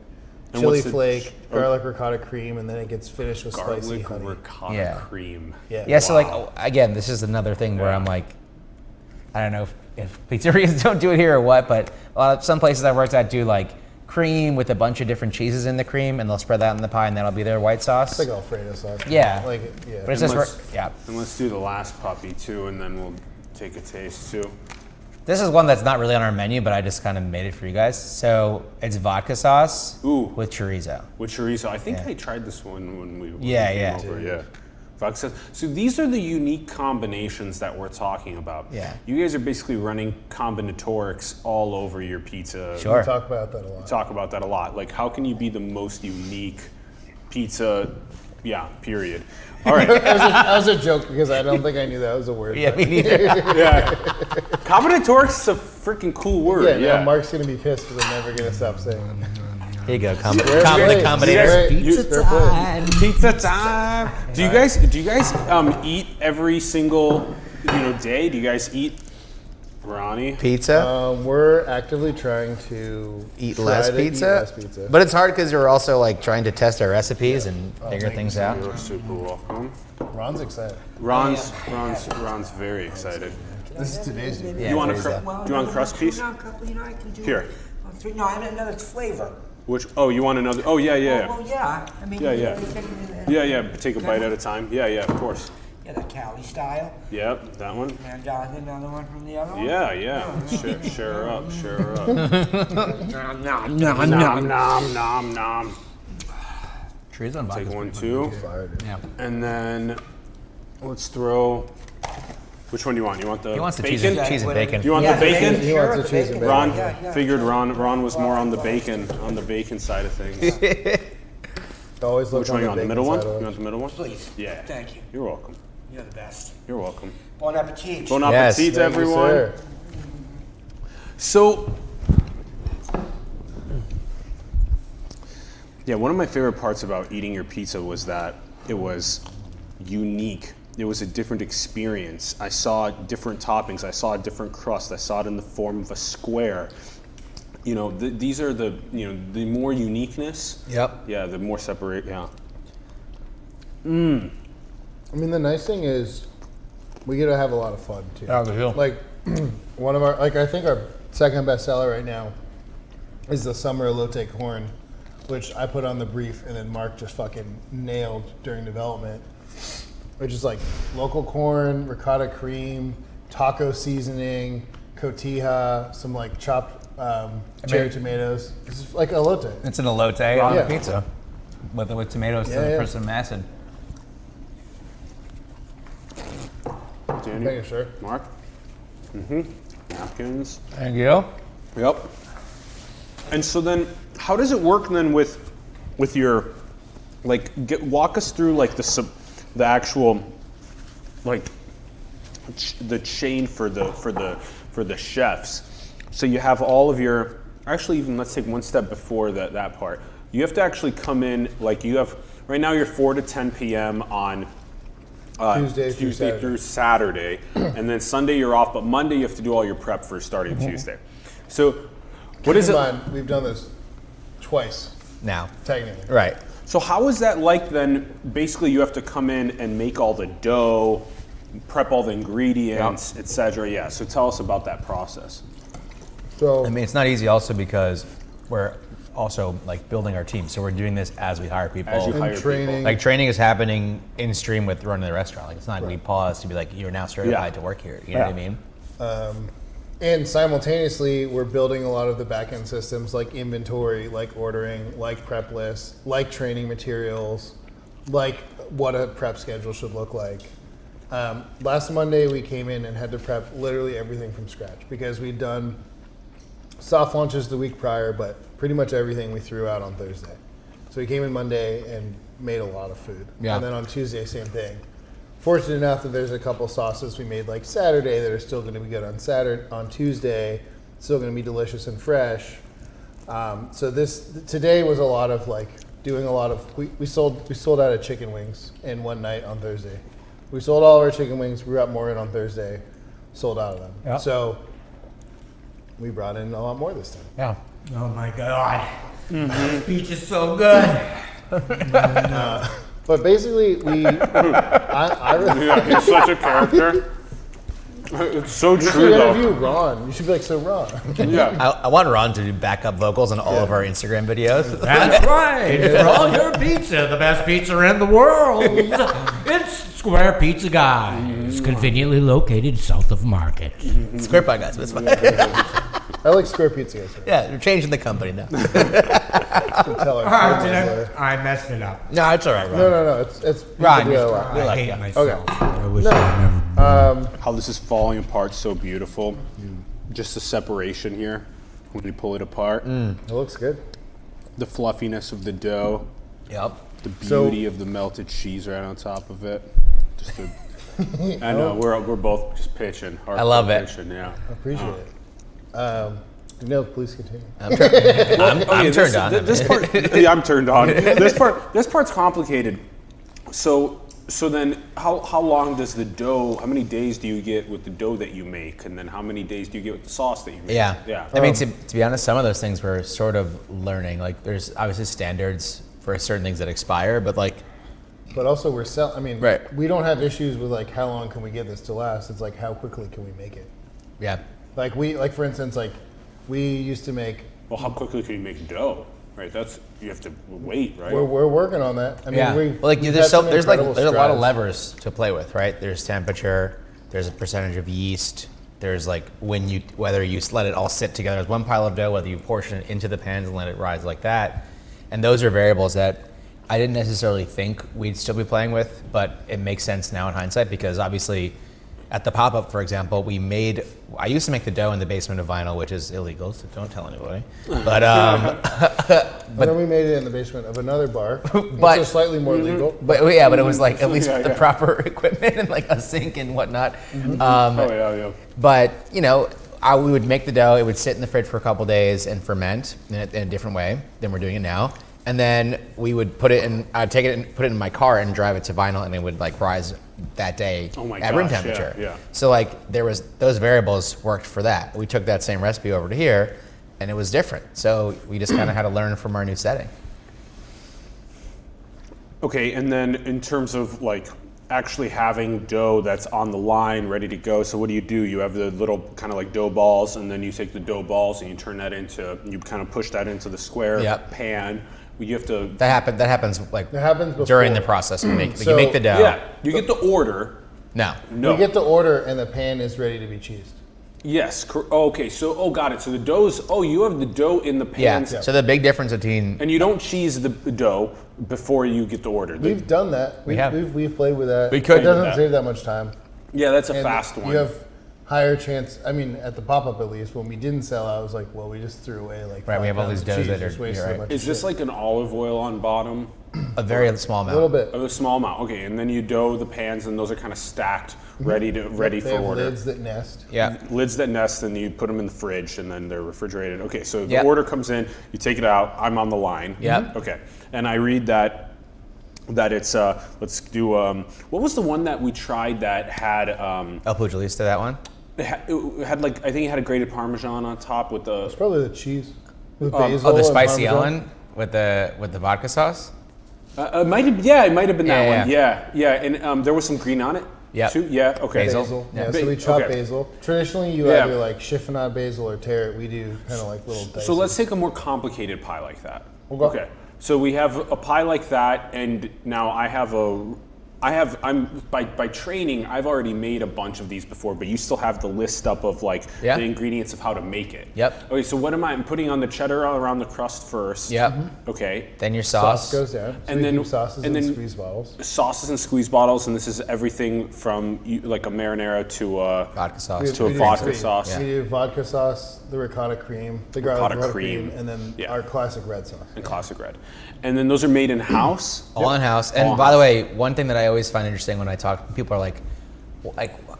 And Chili what's the- flake, garlic ricotta cream, and then it gets finished with spicy Garlic honey. ricotta Yeah. cream. Yeah. Yeah. So like Wow. again, this is another thing where I'm like, I don't know if pizzerias don't do it here or what, but some places I worked at do like cream with a bunch of different cheeses in the cream, and they'll spread that in the pie, and that'll be their white sauce. It's like Alfredo sauce. Yeah. Like yeah. But it's And just let's- yeah. And let's do the last puppy too, and then we'll take a taste too. This is one that's not really on our menu, but I just kind of made it for you guys. So it's vodka sauce Ooh. with chorizo. With chorizo. I think Yeah. I tried this one when we Yeah, came yeah. over. Yeah. Vodka sauce. So these are the unique combinations that we're talking about. Yeah. You guys are basically running combinatorics all over your pizza. Sure. We talk about that a lot. Talk about that a lot. Like, how can you be the most unique pizza? Yeah, period. All right. That was a joke because I don't think I knew that was a word. Yeah, me neither. Yeah. Combinatorics is a freaking cool word. Yeah, now Mark's gonna be pissed because I'm never gonna stop saying it. Here you go. Great. Combinator. Pizza time. Pizza time. Do you guys eat every single day? Do you guys eat Ronnie? Pizza. We're actively trying to Eat try less to eat pizza. less pizza. But it's hard because we're also like trying to test our recipes and figure things out. You're super welcome. Ron's excited. Ron's very excited. This is today's day. Yeah, You want a there you do you want a crust piece? Here. No, I have another flavor. Which? Oh, you want another? Oh, yeah. Well, yeah. I mean, Yeah. Yeah. Take a bite Okay. at a time. Yeah. Of course. Yeah, the Cali style. Yep, that one. And another one from the other one. Yeah. Share her up. Nom, Nom. Chorizo and Take vodka's one pretty too. good. Yeah. And then let's throw. Which one do you want? You want the He wants the bacon? cheese and bacon. You want Yeah, the bacon? He wants the cheese and bacon. Ron Yeah. figured Ron was more on the bacon side of things. Always look Which one? You want the bacon middle one? side of You it. want the middle one? Please. Yeah. Thank you. You're welcome. You're the best. You're welcome. Bon appetit. Bon Yes. appetit, Thank you, everyone. sir. So, yeah, one of my favorite parts about eating your pizza was that it was unique. It was a different experience. I saw different toppings. I saw a different crust. I saw it in the form of a square. These are the the more uniqueness. Yep. Yeah, the more separate. Yeah. I mean, the nice thing is we get to have a lot of fun too. Oh, good deal. Like one of our, I think our second best seller right now is the summer elote corn, which I put on the brief and then Mark just fucking nailed during development, which is like local corn, ricotta cream, taco seasoning, cotija, some like chopped cherry tomatoes. It's like elote. It's an elote on Yeah. a pizza with tomatoes Yeah. for some acid. Danny, Thank you, sir. Mark. Napkins. Thank you. Yep. And so then, how does it work then with your, walk us through like the actual, like, the chain for the chefs. So you have all of your, actually even let's take one step before that part. You have to actually come in, like you have right now you're 4 to 10 p.m. on Tuesday through Saturday, and then Sunday you're off, but Monday you have to do all your prep for starting Tuesday. So what is it? We've done this twice, Now. technically. Right. So how is that like then? Basically you have to come in and make all the dough, prep all the ingredients, etc. Yeah, so tell us about that process. So I mean, it's not easy also because we're also like building our team. So we're doing this as we hire people. As you hire and training. people. Like training is happening in stream with running the restaurant. Like it's not we pause to be like, you're now certified to work here. You know what I mean? And simultaneously, we're building a lot of the back-end systems like inventory, like ordering, like prep lists, like training materials, like what a prep schedule should look like. Last Monday, we came in and had to prep literally everything from scratch because we'd done soft launches the week prior, but pretty much everything we threw out on Thursday. So we came in Monday and made a lot of food. Yeah. And then on Tuesday, same thing. Fortunate enough that there's a couple sauces we made like Saturday that are still going to be good on Tuesday, still going to be delicious and fresh. So today was a lot of like doing a lot of we sold out of chicken wings in one night on Thursday. We sold all of our chicken wings. We brought more in on Thursday, sold out of them. Yeah. So we brought in a lot more this time. Yeah. Oh my God. This beach is so good. But basically, I really Yeah, he's such a character. It's so you should true though. interview Ron. You should be like, so Ron. Yeah. I want Ron to do backup vocals on all of our Instagram videos. That's right. For all your pizza, the best pizza in the world. It's Square Pizza Guys, conveniently located south of Market. Square Pie guys, but it's fine. I like square pizza. Guys. Yeah, we're changing the company now. Tell her. I messed it up. No, it's all right, Ron. No. It's Ron, you you're can do a lot. I hate myself. I wish No. I never. How this is falling apart so beautiful. Just the separation here when you pull it apart. It looks good. The fluffiness of the dough. Yep. The So- beauty of the melted cheese right on top of it. Just I know we're both just pitching. I love it. Pitching, yeah. I appreciate it. No, please continue. I'm turned on. This part, yeah, I'm turned on. This part's complicated. So then, how long does the dough? How many days do you get with the dough that you make, and then how many days do you get with the sauce that you make? Yeah. Yeah. I mean, to be honest, some of those things we're sort of learning. Like, there's obviously standards for certain things that expire, but like, But also we're selling. I mean, Right. we don't have issues with like how long can we get this to last. It's like how quickly can we make it. yeah. Like for instance, like we used to make. Well, how quickly can you make dough? Right. That's you have to wait. Right. We're working on that. I mean, Yeah. we've, Well, like we've there's had some there's incredible a lot of strides. levers to play with, right? There's temperature, there's a percentage of yeast, there's like whether you let it all sit together as one pile of dough, whether you portion it into the pans and let it rise like that, and those are variables that I didn't necessarily think we'd still be playing with, but it makes sense now in hindsight because obviously at the pop-up, for example, I used to make the dough in the basement of Vinyl, which is illegal, so don't tell anybody. But And then we made it in the basement of another bar, which is slightly more legal. But yeah, but it was like at least Yeah, the yeah. proper equipment and like a sink and whatnot. Oh yeah. But we would make the dough. It would sit in the fridge for a couple days and ferment in a different way than we're doing it now. And then we would put it in. I'd take it and put it in my car and drive it to Vinyl, and it would like rise that day Oh my at room gosh, temperature. yeah. So like those variables worked for that. We took that same recipe over to here, and it was different. So we just kind of had to learn from our new setting. Okay, and then in terms of like actually having dough that's on the line ready to go, so what do? You have the little kind of like dough balls, and then you take the dough balls and you turn that you kind of push that into the square Yep. pan. You have to. That happens like That happens before. during the process. You make So- the dough. Yeah, you get the order. No. No. We get the order and the pan is ready to be cheesed. Yes. Okay. So, got it. So the dough's. You have the dough in the Yeah. pans, So the big difference between and you don't cheese the dough before you get the order. We've done that. We have. We've played with that. We could It doesn't do that. save that much time. Yeah, that's a And fast one. You have higher chance. I mean, at the pop-up at least, when we didn't sell out, I was like, well, we just threw away like. Right, we have all these doughs that are- Just wasted you're a right. bunch Is of this shit. like an olive oil on bottom? a very small a amount. little bit? A small amount. Okay, and then you dough the pans, and those are kind of stacked, ready They for have order. lids that nest. Yeah. Lids that nest, and you put them in the fridge, and then they're refrigerated. Okay, so the Yep. order comes in, you take it out. I'm on the line. Yep. Okay, and I read that that it's let's do what was the one that we tried that had El Pugilista, that one. it had like I think it had a grated Parmesan on top with the It's probably the cheese with basil. Oh, the and spicy Parmesan. Ellen with the vodka sauce. it might have been that one. Yeah, and there was some green on it. Yep. Too. Yeah. Okay. Basil. Yeah, so we chop basil. Traditionally, you either like chiffonade basil or tear it. We do kind of like little dice. So let's take a more complicated pie like that. Okay. So we have a pie like that, and now I'm by training, I've already made a bunch of these before, but you still have the list up of like the ingredients of how to make it. Yep. Okay, so what am I? I'm putting on the cheddar around the crust first. Yep. Okay. Then your sauce. goes down. So And we then- keep sauces and and then- squeeze bottles. Sauces and squeeze bottles, and this is everything from like a marinara to Vodka sauce. to a We do vodka three. sauce. We do vodka sauce, the ricotta cream, the garlic Ricotta cream. and then Yeah. our classic red sauce. And classic red. And then those are made in house. All in house. And All by the in-house. way, one thing that I always find interesting when I talk, people are like,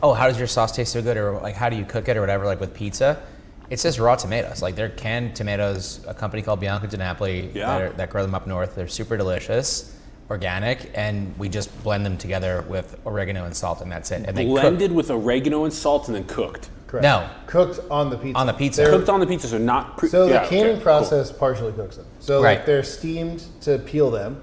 oh, how does your sauce taste so good? Or like, how do you cook it or whatever, like with pizza? It's just raw tomatoes. Like they're canned tomatoes, a company called Bianco di Napoli that grow them up north. They're super delicious, organic, and we just blend them together with oregano and salt, and that's it. And they Blended with oregano and salt and then cooked. Correct. No. Cooked on the pizza. On the pizza. They're- Cooked on the pizza, so not So the yeah, canning okay, process partially cooks them. So Right. like they're steamed to peel them,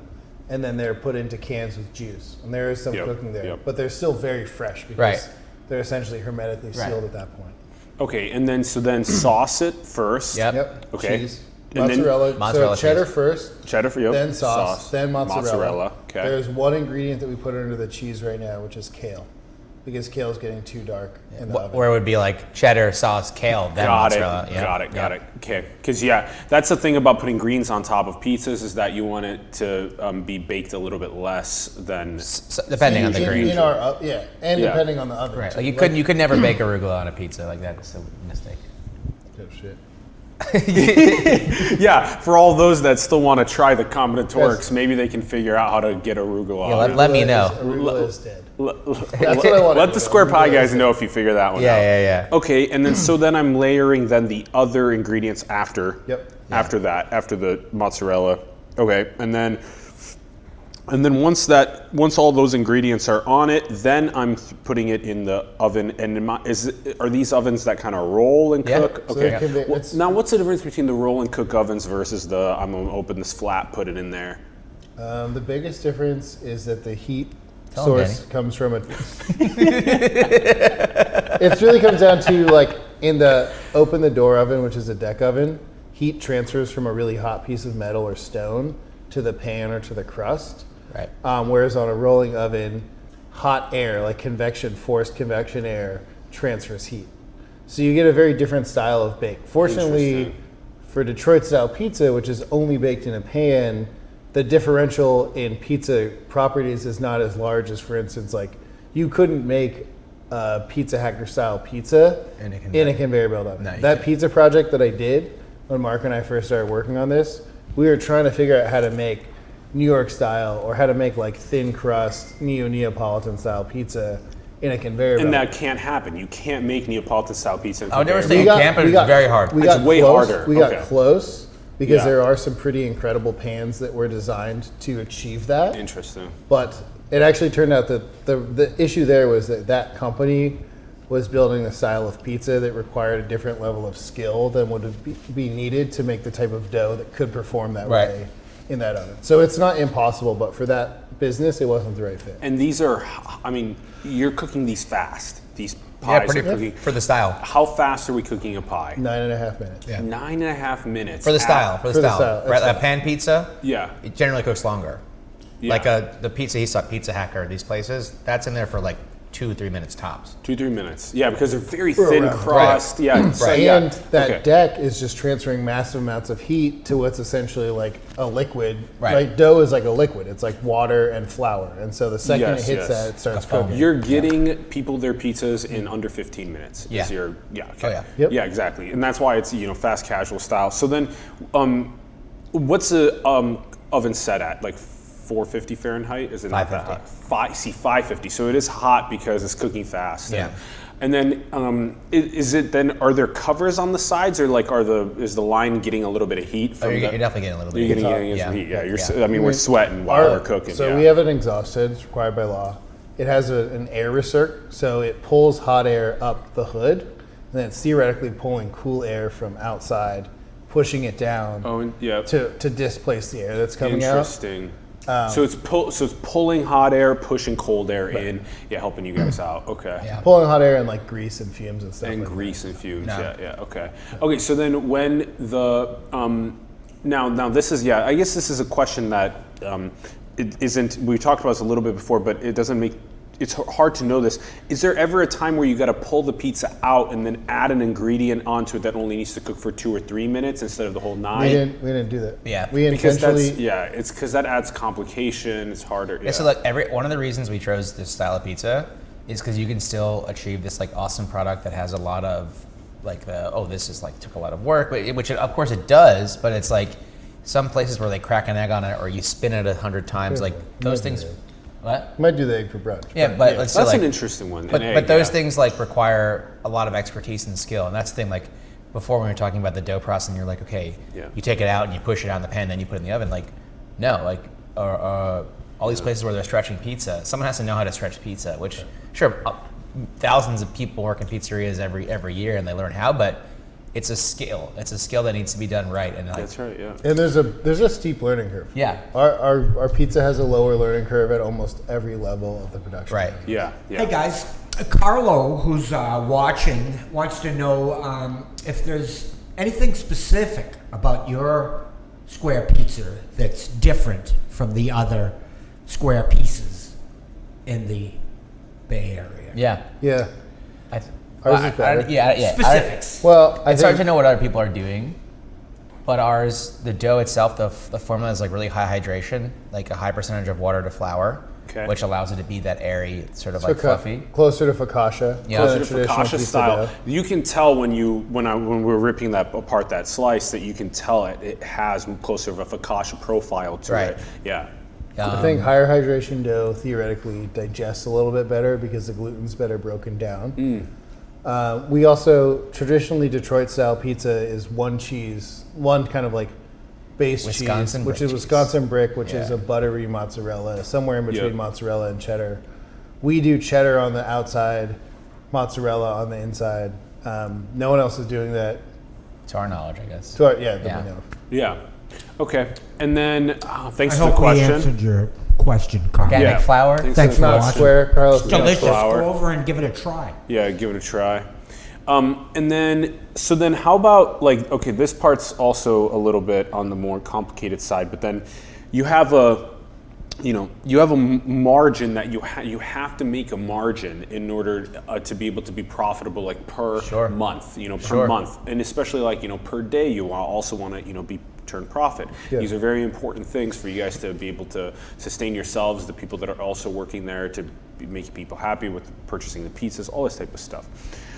and then they're put into cans with juice. And there is some Yep, cooking there, yep. but they're still very fresh because Right. they're essentially hermetically Right. sealed at that point. Cool. Okay, and then sauce it first. Yep. Yep. Okay. Cheese. And then- Mozzarella so cheddar cheese. first, Cheddar for you. then sauce, then mozzarella. Okay. There's one ingredient that we put under the cheese right now, which is kale, because kale is getting too dark in the oven. Where it would be like cheddar, sauce, kale, then Got it. mozzarella. Yeah. Got it. Okay. Because that's the thing about putting greens on top of pizzas is that you want it to be baked a little bit less than. So, depending on the in, green. in our and Yeah. depending on the oven. Right. too. Like you could never bake arugula on a pizza. Like that is a mistake. Oh, shit. Yeah, for all those that still want to try the combinatorics, Yes. maybe they can figure out how to get arugula. Yeah, on it. let me know. Arugula is dead. Let That's what I want. the square pie guys know if you figure that one out. Yeah. Okay, and then so then I'm layering then the other ingredients after. Yep. After that, after the mozzarella. Okay, and then once all those ingredients are on it, then I'm puting it in the oven. And are these ovens that kind of roll and Yeah. cook? So Okay. it can be- Well, it's- now, what's the difference between the roll and cook ovens versus the I'm gonna open this flap, put it in there? The biggest difference is that the heat Tell 'em, source comes from a. It really comes down to like in the open the door oven, which is a deck oven, heat transfers from a really hot piece of metal or stone to the pan or to the crust. Right. Whereas on a rolling oven, hot air, like convection, forced convection air, transfers heat. So you get a very different style of bake. Fortunately, Interesting. for Detroit style pizza, which is only baked in a pan, the differential in pizza properties is not as large as, for instance, like you couldn't make a Pizza Hacker style pizza in a conveyor belt oven. No, you That can't. pizza project that I did when Mark and I first started working on this, we were trying to figure out how to make New York style or how to make like thin crust Neapolitan style pizza in a conveyor belt. And that can't happen. You can't make Neapolitan style pizza. in I would never conveyor say belt. you can't, but it's very hard. We It's got way close. harder. We got Okay. close because Yeah. there are some pretty incredible pans that were designed to achieve that. Interesting. But it actually turned out that the issue there was that company was building a style of pizza that required a different level of skill than would be needed to make the type of dough that could perform that Right. way in that oven. So it's not impossible, but for that business, it wasn't the right fit. And these are, I mean, you're cooking these fast. These Yeah, pies are cooking. for the style. How fast are we cooking a pie? 9.5 minutes. Yeah. 9.5 minutes. For the style. For the For the style. style, Right, that's a pan pizza. Yeah. It generally cooks longer. Yeah. Like the pizza he saw, Pizza Hacker, these places, that's in there for like 2-3 minutes tops. 2-3 minutes. Yeah, because they're very thin around. crust. Right. Yeah. So, yeah. And that Okay. deck is just transferring massive amounts of heat to what's essentially like a liquid. Right. Dough is like a liquid. It's like water and flour. And so the second Yes, it hits yes. that, it starts A foam. cooking. You're getting people their pizzas in under 15 minutes. Yeah. Okay. Oh, yeah. Yep. Yeah, exactly. And that's why it's, fast casual style. So then, what's the oven set at? Like 450 Fahrenheit? Is it not that 550. hot? 550. So it is hot because it's cooking fast. Yeah. And then is it then? Are there covers on the sides, or like is the line getting a little bit of heat? You're definitely getting a little bit. You're getting some heat. Yeah. I mean, we're sweating while we're cooking. So we have an exhaust hood. It's required by law. It has an air recirc, so it pulls hot air up the hood, and then it's theoretically pulling cool air from outside, pushing it down to displace the air that's coming out. Interesting. So it's pulling hot air, pushing cold air in, helping you guys out. Okay. Yeah. Pulling hot air and like grease and fumes and stuff. And like grease and fumes. Yeah. Okay. Okay. So then when the now this is I guess this is a question that it isn't. We talked about this a little bit before, but it doesn't make. It's hard to know this. Is there ever a time where you got to pull the pizza out and then add an ingredient onto it that only needs to cook for 2 or 3 minutes instead of the whole 9? We didn't do that. Yeah, we intentionally. It's because that adds complication. It's harder. Yeah. So like one of the reasons we chose this style of pizza is because you can still achieve this like awesome product that has a lot of like this is like took a lot of work, which of course it does, but it's like some places where they crack an egg on it or you spin it 100 times, like those things. What? Might do the egg for brunch. Yeah, but let's that's say an interesting one. But those things like require a lot of expertise and skill, and that's the thing. Like before, when we were talking about the dough processing, you're like, okay, you take it out and you push it out in the pan, then you put it in the oven. Like, no, like all these places where they're stretching pizza, someone has to know how to stretch pizza. Which sure, thousands of people work in pizzerias every year, and they learn how, but it's a skill. It's a skill that needs to be done right. And that's right, yeah. And there's a steep learning curve. Yeah. Our pizza has a lower learning curve at almost every level of the production. Right. Yeah. Hey guys, Carlo, who's watching, wants to know if there's anything specific about your square pizza that's different from the other square pieces in the Bay Area. Yeah. Yeah. Ours is better. Specifics. It's hard to know what other people are doing, but ours, the dough itself, the formula is like really high hydration, like a high percentage of water to flour, which allows it to be that airy, sort of like fluffy. Closer to focaccia. Yeah. Closer to focaccia style. Dough. You can tell when we're ripping that apart, that slice, that you can tell it has closer of a focaccia profile to it. Yeah. I think higher hydration dough theoretically digests a little bit better because the gluten's better broken down. We also, traditionally Detroit style pizza is one cheese, one kind of like base Wisconsin cheese, which is Wisconsin brick, which is a buttery mozzarella, somewhere in between mozzarella and cheddar. We do cheddar on the outside, mozzarella on the inside. No one else is doing that. To our knowledge, I guess. We know. Yeah. Okay. And then, thanks for the question. I answered your question, Carl. Organic flour. Thanks for watching. Square, Carlos. Delicious. Go over and give it a try. Yeah, give it a try. And then how about this part's also a little bit on the more complicated side, but then you have a margin that you have to make a margin in order to be able to be profitable, like per month, per month, and especially per day. You also want to be turn profit. These are very important things for you guys to be able to sustain yourselves, the people that are also working there, to make people happy with purchasing the pizzas, all this type of stuff.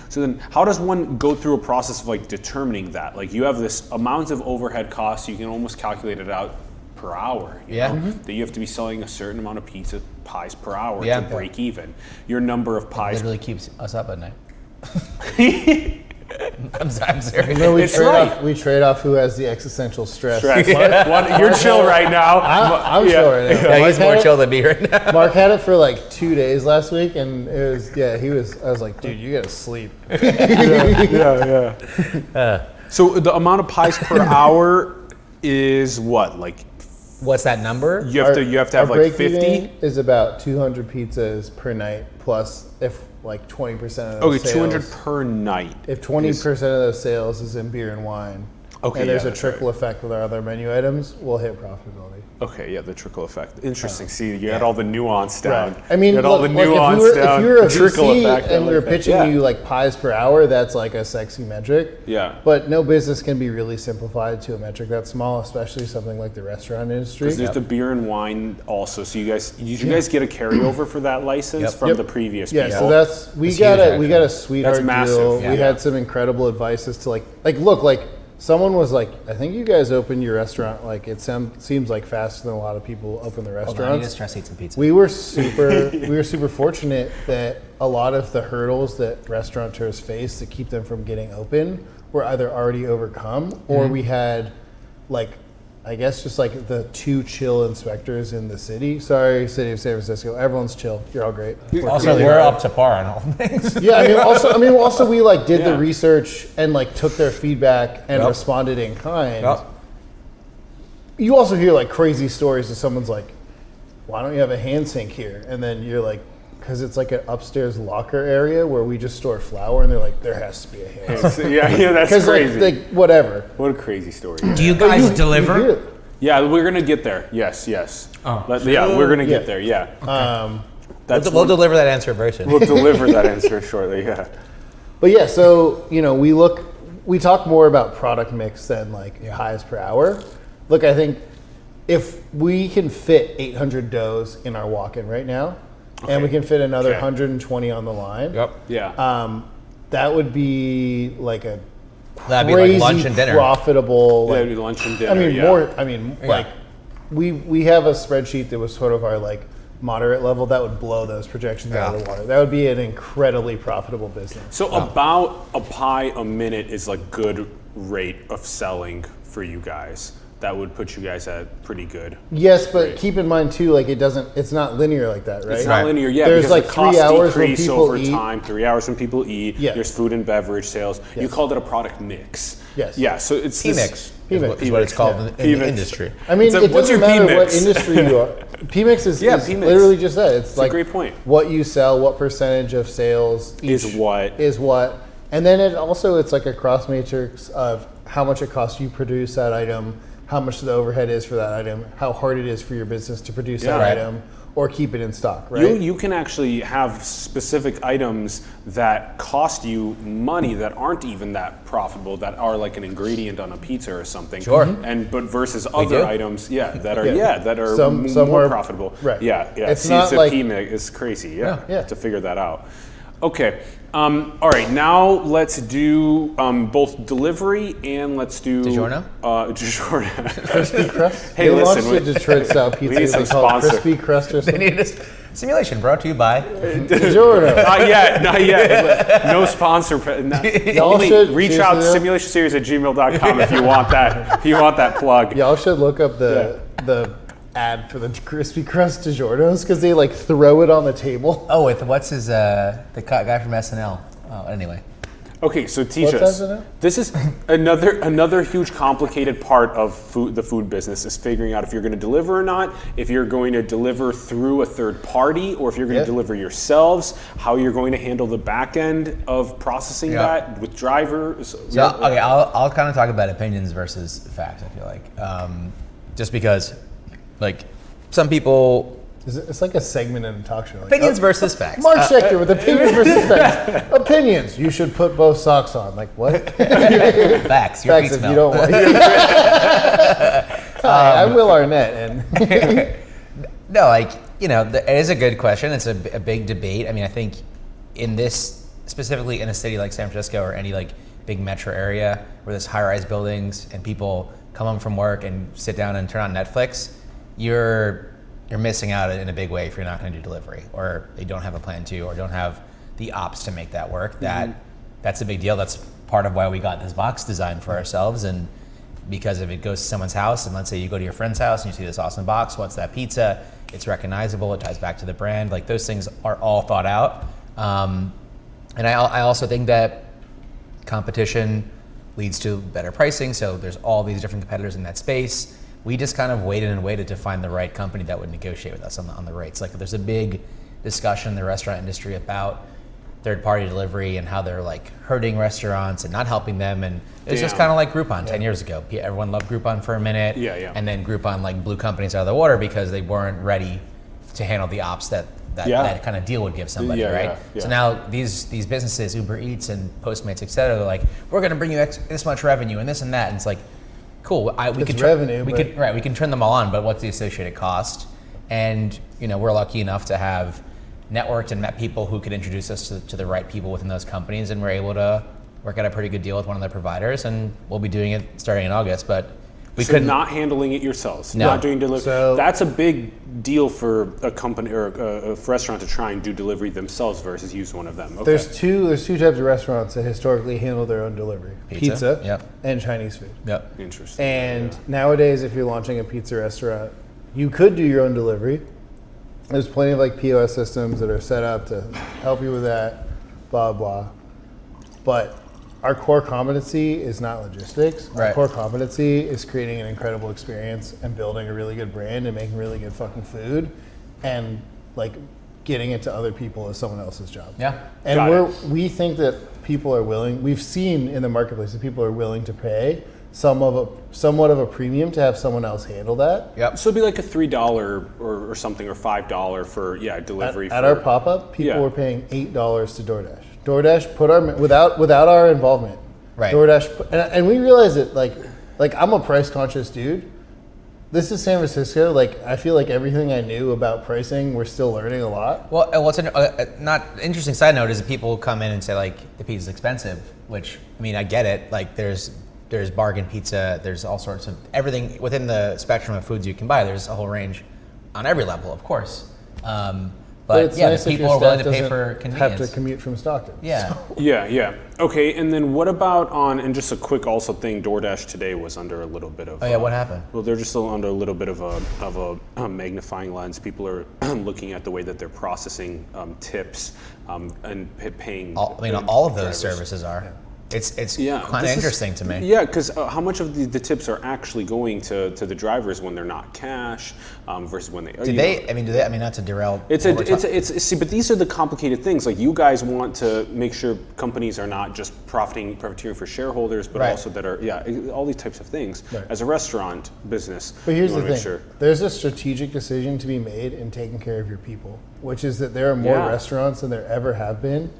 So then how does one go through a process of determining that? Like, you have this amount of overhead costs, you can almost calculate it out per hour, you know, that you have to be selling a certain amount of pizza pies per hour to break even. Your number of pies literally keeps us up at night. I'm serious. We trade off who has the existential stress. You're chill right now. I'm chill right now. Yeah, he's more chill than me right now. Mark had it for like 2 days last week, and I was like, dude, you gotta sleep. So the amount of pies per hour is what, like? What's that number? You have to have like 50. Is about 200 pizzas per night, plus if like 20% of those sales. 200 per night. If 20% of those sales is in beer and wine, and there's a trickle effect with our other menu items, we'll hit profitability. Okay, the trickle effect. Interesting. See, you had all the nuance down. Right. I mean, you had all the nuance down. If you're a VC and we're pitching you like pies per hour, that's like a sexy metric. Yeah. But no business can be really simplified to a metric that small, especially something like the restaurant industry. Because there's the beer and wine also. So you guys get a carrlover for that license from the previous people? Yeah, so we got a sweetheart that's massive. deal. We had some incredible advice as to like look, someone was like, I think you guys opened your restaurant, like it seems like faster than a lot of people open their Hold on, I need to restaurants. stress eat some pizza. We were super fortunate that a lot of the hurdles that restaurateurs face to keep them from getting open were either already overcome, or we had like, I guess just like the 2 chill inspectors in the city. Sorry, city of San Francisco. Everyone's chill. You're all great. Also, we're up to par on all things. Yeah, also we like did the research and like took their feedback and responded in kind. Yep. You also hear like crazy stories of someone's like, why don't you have a hand sink here? And then you're like, because it's like an upstairs locker area where we just store flour, and they're like, there has to be a hand sink. Yeah, that's crazy. Like whatever. What a crazy story. Do you guys You deliver? hear it. Yeah, we're gonna get there. Yes. Oh. We're gonna get Yeah. there. Yeah. We'll deliver that answer very soon. We'll deliver that answer shortly. Yeah. But yeah, so we talk more about product mix than like highs per hour. Look, I think if we can fit 800 doughs in our walk-in right now, and we can fit another 120 on the line, Yeah. that would be like a That'd be crazy like lunch and dinner. profitable. That'd Like, be lunch and dinner. I mean, yeah. more. I mean, like we have a spreadsheet that was sort of our like moderate level that would blow those projections out of the water. That would be an incredibly profitable business. So about a pie a minute is like good rate of selling for you guys. That would put you guys at pretty good. Yes, but keep in mind too, like it's not linear like that, right? It's not linear, yeah. There's because like the costs 3 hours when decrease people over eat. time. 3 hours when people eat. Yeah. There's food and beverage sales. You Yes. called it a product mix. Yes. Yeah. So it's P-mix P-mix. is what it's called in the P-mix. industry. I mean, So it what's doesn't your matter what P-mix? industry you are. P-mix is P-mix. literally just that. It's like a great point. what you sell, what percentage of sales Is each what. is what, and then it's like a cross matrix of how much it costs you produce that item, how much the overhead is for that item, how hard it is for your business to produce that Right. item or keep it in stock, right? You can actually have specific items that cost you money that aren't even that profitable, that are like an ingredient on a pizza or something. Sure. But versus other do. items, that are Yeah. that are Some more are- profitable. right. Yeah. It's See, not it's a like- P-mix. It's crazy. Yeah. To figure that out. Okay. All right. Now let's do both delivery and let's do DiGiorno? DiGiorno. Crispy crust. Hey, they listen, launched a Detroit style pizza. need some They call it sponsor. crispy crust or They something. need a simulation brought to you by. DiGiorno. Not yet. No sponsor. Y'all Only should- reach out to seriously simulationseries@gmail.com if you want that. If you want that plug. Y'all should look up the ad for the crispy crust DiGiorno's because they like throw it on the table. Oh, with what's his the guy from SNL? Oh, anyway. Okay, so teach What's us. that? This is another huge complicated part of the food business is figuring out if you're going to deliver or not, if you're going to deliver through a third party, or if you're going to deliver yourselves, how you're going to handle the back end of processing that with drivers. So okay, I'll kind of talk about opinions versus facts. I feel like just because like some people. It's like a segment in a talk show. Like, Opinions versus facts. Marc Schechter with opinions versus facts. Opinions. You should put both socks on. Like what? Facts. Your Facts feet if smell. you don't want. Hi, I'm Will Arnett, and No, like, it is a good question. It's a big debate. I mean, I think in this, specifically in a city like San Francisco or any like big metro area where there's high-rise buildings and people come home from work and sit down and turn on Netflix, you're missing out in a big way if you're not going to do delivery, or you don't have a plan to, or don't have the ops to make that work. That's a big deal. That's part of why we got this box designed for ourselves. And because if it goes to someone's house, and let's say you go to your friend's house and you see this awesome box, what's that pizza? It's recognizable. It ties back to the brand. Like those things are all thought out. And I also think that competition leads to better pricing. So there's all these different competitors in that space. We just kind of waited to find the right company that would negotiate with us on the rates. Like there's a big discussion in the restaurant industry about third-party delivery and how they're like hurting restaurants and not helping them. And it's just kind of like Groupon 10 years ago. Everyone loved Groupon for a minute. And then Groupon like blew companies out of the water because they weren't ready to handle the ops that kind of deal would give somebody, right? So now these businesses, Uber Eats and Postmates, et cetera, they're like, we're going to bring you this much revenue and this and that. And it's like, cool. We can turn them all on, but what's the associated cost? And we're lucky enough to have networked and met people who could introduce us to the right people within those companies, and we're able to work out a pretty good deal with one of the providers, and we'll be doing it starting in August. But we so couldn't. not handling it yourselves, No. not doing delivery. So- That's a big deal for a company or a restaurant to try and do delivery themselves versus use one of them. Okay. There's two types of restaurants that historically handle their own delivery: pizza, Yep. and Chinese food. Yep. Interesting. And nowadays, if you're launching a pizza restaurant, you could do your own delivery. There's plenty of like POS systems that are set up to help you with that, blah blah. But our core competency is not logistics. Our Right. core competency is creating an incredible experience and building a really good brand and making really good fucking food, and like getting it to other people is someone else's job. Yeah. And Got we think that people are willing. We've seen in the marketplace that people are willing to pay somewhat of a premium to have someone else handle that. Yep. So it'd be like a $3 or something, or $5 for delivery. At for, our pop-up, people Yeah. were paying $8 to DoorDash. DoorDash put our without our involvement. Right. DoorDash and we realized that like I'm a price conscious dude. This is San Francisco. Like I feel like everything I knew about pricing, we're still learning a lot. Well, what's not interesting side note is that people come in and say like the pizza's expensive, which I mean I get it. Like there's bargain pizza, there's all sorts of everything within the spectrum of foods you can buy. There's a whole range on every level, of course. But it's yeah, nice the if people your are willing staff to pay doesn't for convenience. have to commute from Stockton. Yeah. Yeah. Okay, and then what about and just a quick also thing, DoorDash today was under a little bit of. Oh yeah, what happened? Well, they're just still under a little bit of a magnifying lens. People are looking at the way that they're processing tips and paying. All of those drivers. services are. It's kind this of is- interesting to me. Yeah, because how much of the tips are actually going to the drivers when they're not cash versus when they? Do they? I mean, not to derail. See, but these are the complicated things. Like you guys want to make sure companies are not just profiteering for shareholders, but Right. also that are all these types of things. Right. As a restaurant business, But here's you the wanna thing: make sure. there's a strategic decision to be made in taking care of your people, which is that there are more Yeah. restaurants than there ever have been,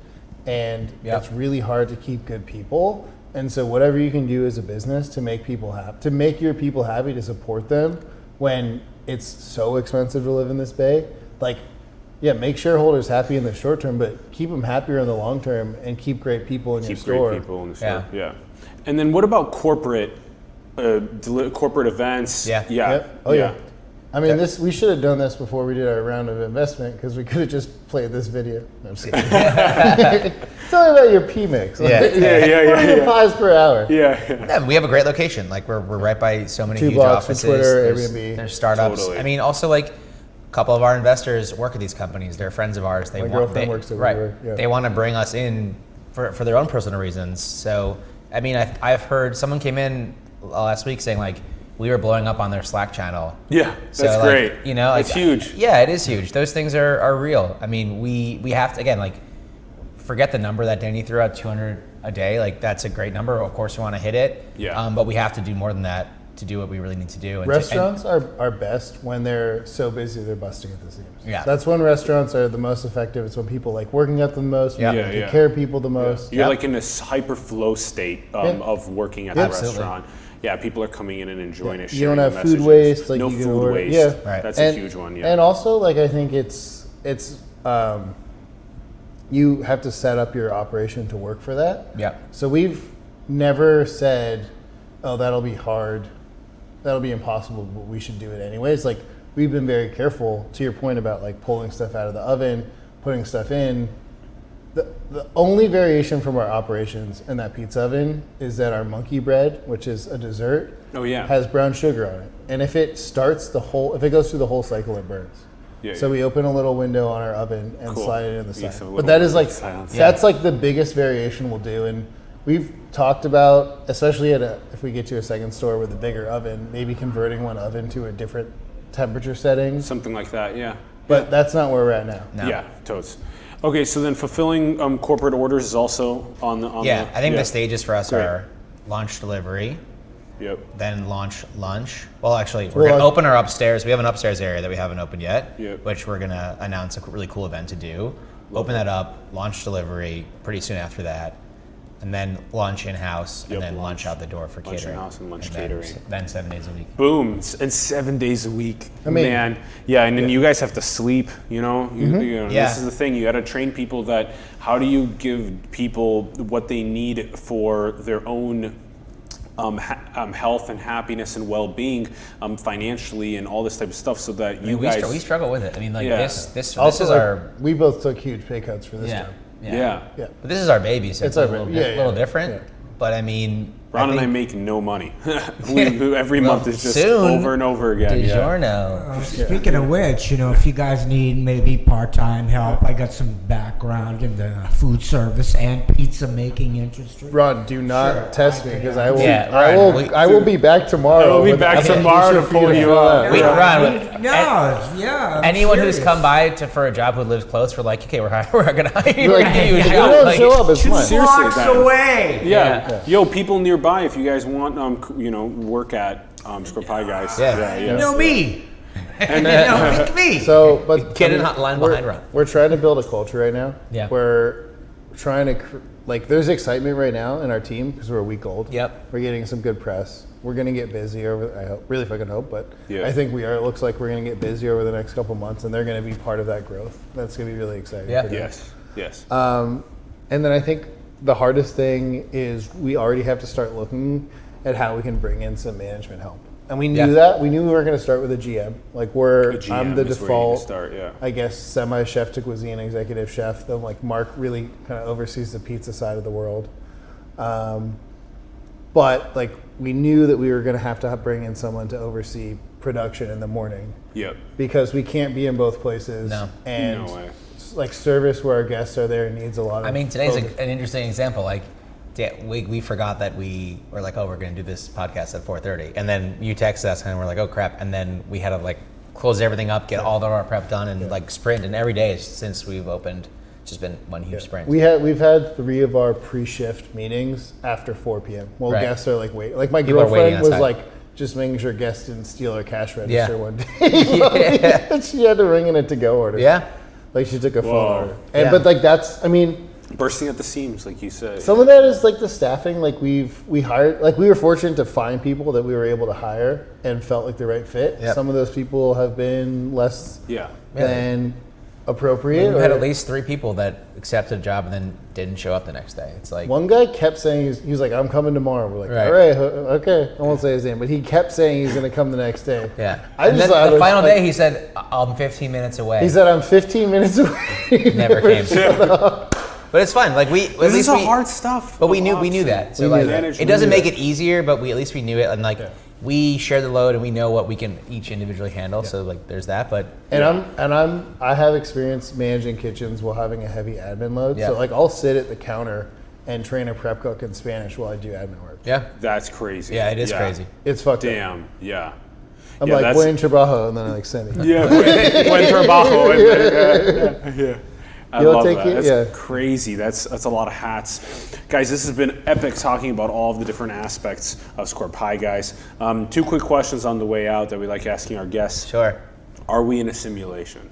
and Yep. it's really hard to keep good people. And so, whatever you can do as a business to make people happy, to make your people happy, to support them when it's so expensive to live in this bay, like, yeah, make shareholders happy in the short term, but keep them happier in the long term, and keep great people in your store. Great people in the store. Yeah. And then what about corporate corporate events? Yeah. Yep. Oh yeah. I mean, we should have done this before we did our round of investment because we could have just played this video. No, I'm just kidding. Tell me about your P-Mix. Yeah. What are your pies per hour? Yeah, we have a great location. Like we're right by so many 2 huge blocks from offices. Twitter, there's, Airbnb. There's startups. Totally. I mean, also like a couple of our investors work at these companies. They're friends of ours. My girlfriend works at right. WeWork, yeah. They want to bring us in for their own personal reasons. So I mean, I've heard someone came in last week saying like we were blowing up on their Slack channel. Yeah, that's So, like, great. You know, like, it's huge. Yeah, it is huge. Those things are real. I mean, we have to, again, like, forget the number that Danny threw out, 200 a day. Like, that's a great number. Of course, we want to hit it. Yeah. But we have to do more than that to do what we really need to do. And Restaurants are best when they're so busy they're busting at the seams. Yeah. That's when restaurants are the most effective. It's when people like working at them the most, when Yeah. they take care of people the most. You're like in this hyper flow state of working at the Absolutely. restaurant. Yeah, people are coming in and enjoying it. You don't sharing have the food messages. waste. Like no you can food order. waste. Yeah, Right. That's and, a huge one. Yeah. And also, like I think it's you have to set up your operation to work for that. Yeah. So we've never said, "Oh, that'll be hard, that'll be impossible," but we should do it anyways. Like we've been very careful. To your point about like pulling stuff out of the oven, putting stuff in. The only variation from our operations in that pizza oven is that our monkey bread, which is a dessert, has brown sugar on it. And if it goes through the whole cycle, it burns. So we open a little window on our oven and slide it in the side. But that is like, that's like the biggest variation we'll do. And we've talked about, especially if we get to a second store with a bigger oven, maybe converting one oven to a different temperature setting. Something like that, yeah. But that's not where we're at now. No. Yeah, totes. Okay, so then fulfilling corporate orders is also on the. I think the stages for us are launch delivery, Yep. then launch lunch. Well, actually, we're going to open our upstairs. We have an upstairs area that we haven't opened yet, which we're going to announce a really cool event to do. Open that up, launch delivery pretty soon after that. and then lunch in-house, Yep, and then lunch lunch. out the door for Lunch catering. in-house and lunch then, catering. Then 7 days a week. Boom, and 7 days a week. I mean- Man, yeah, and then you guys have to sleep, you know? You know, Yeah. This is the thing, you gotta train people that, how do you give people what they need for their own health and happiness and well-being financially and all this type of stuff so that you we, guys... we struggle with it. I mean, like Yeah. this Also, is like, our we both took huge pay cuts for this yeah, job. Yeah. Yeah. But this is our baby, so It's it's, a our little, baby. Yeah, little yeah. different. Yeah. But I mean, Ron and I think make no money. Every Well, month is just soon, over and over again. Yeah. DiGiorno. Speaking of which, if you guys need maybe part-time help, I got some background in the food service and pizza making industry. Ron, do not test me because I will. Yeah, I Ron, will. I will be back tomorrow. I will be with back application tomorrow to for you pull you fill up. out. We, Ron, I'm anyone who's serious. come by for a job who lives close, we're like, okay, we're going to hire you. You're We're like, gonna give you a if you job. don't Like, show up, it's Two fine. Seriously, blocks Dan. away. Yeah. Yo, people nearby, if you guys want, work at Square Pie Guys. Yeah. You know me. Pick me. So, but Get in the line we're- behind Ron. We're trying to build a culture right now. Yeah. We're trying to there's excitement right now in our team because we're a week old. Yep. We're getting some good press. We're gonna get busy over. I hope, really fucking hope, but Yeah. I think we are. It looks like we're gonna get busy over the next couple months, and they're gonna be part of that growth. That's gonna be really exciting. Yeah. for them. Yes. And then I think the hardest thing is we already have to start looking at how we can bring in some management help. And we knew Yeah. that. We knew we were going to start with a GM. Like A GM I'm the is where you need to default, start, yeah. I guess, semi-chef to cuisine executive chef. Then like Mark really kind of oversees the pizza side of the world. But like we knew that we were going to have bring in someone to oversee production in the morning Yep. because we can't be in both places. No. And No way. like service where our guests are there needs a lot of I mean, today's focus. an interesting example. Like, yeah, we forgot that we were like, oh, we're going to do this podcast at 4:30, and then you text us, and we're like, oh crap, and then we had to like close everything up, get all of our prep done, and like sprint. And every day since we've opened, it's just been one huge sprint. We've had 3 of our pre-shift meetings after 4 p.m. Well, Right. guests are like wait, like my People are waiting girlfriend was outside. like just making sure guests didn't steal her cash register Yeah. one day. She had to ring in a to-go order. Yeah. Like she took a Whoa. phone order. And Yeah. but like that's, I mean, Bursting at the seams, like you said. some of that is like the staffing. Like we hired, like we were fortunate to find people that we were able to hire and felt like the right fit. Yep. Some of those people have been less Yeah. than appropriate. We've had or- at least 3 people that accepted a job and then didn't show up the next day. It's like, One guy kept saying he was like, I'm coming tomorrow. We're like, Right. all right, okay. I won't say his name, but he kept saying he's going to come the next day. yeah. I And just then thought it the was final like- day, he said, I'm 15 minutes away. He said, I'm 15 minutes away. Never came. But it's fun. Like at This least is we, hard stuff. But we knew that. So We like, knew that. Manage- it doesn't we knew make it easier, but at least we knew it, and like we share the load, and we know what we can each individually handle. So like, there's that. But I have experience managing kitchens while having a heavy admin load. Yeah. So like I'll sit at the counter and train a prep cook in Spanish while I do admin work. yeah, That's crazy. yeah, it is crazy. It's fucked up. Damn. Yeah. I'm Yeah, like, that's- buen trabajo, and then I like send it. Yeah. Buen trabajo. Yeah. I You'll love take that. it? That's Yeah. crazy. That's a lot of hats. Guys, this has been epic talking about all of the different aspects of Square Pie Guys. 2 quick questions on the way out that we like asking our guests. Sure. Are we in a simulation?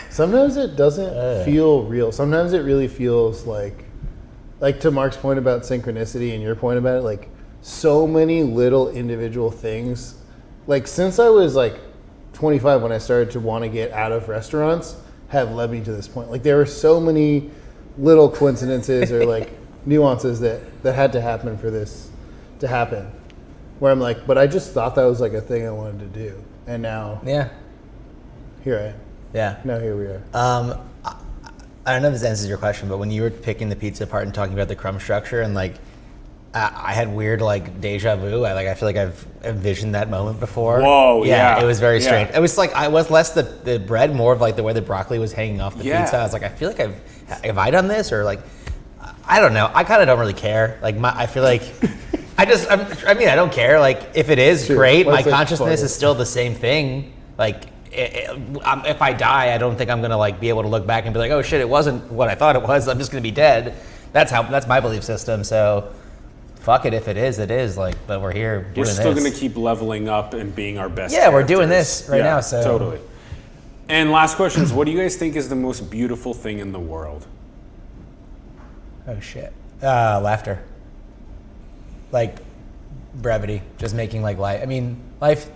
Sometimes it doesn't feel real. Sometimes it really feels like to Mark's point about synchronicity and your point about it, like so many little individual things. Like since I was like 25 when I started to want to get out of restaurants have led me to this point. Like there were so many little coincidences or like nuances that had to happen for this to happen. Where I'm like, but I just thought that was like a thing I wanted to do. And now Yeah. here I am. Yeah. Now here we are. I don't know if this answers your question, but when you were picking the pizza apart and talking about the crumb structure, and like, I had weird like deja vu. I feel like I've envisioned that moment before. Whoa, yeah. It was very Yeah. strange. It was like I was less the bread, more of like the way the broccoli was hanging off the Yeah. pizza. I was like, I feel like have I done this, or like, I don't know. I kind of don't really care. Like I feel like I don't care. Like if it is Sure. great, Well, my it's like consciousness fun. is still the same thing. Like. If I die, I don't think I'm gonna like be able to look back and be like, oh shit, it wasn't what I thought it was. I'm just gonna be dead. That's my belief system. So, fuck it. If it is, it is. Like, but we're here doing We're still this. going to keep leveling up and being our best. Yeah, we're doing characters. this right now, so- Totally. And last question is, what do you guys think is the most beautiful thing in the world? Oh shit. Laughter. Like brevity, just making like life. I mean, life.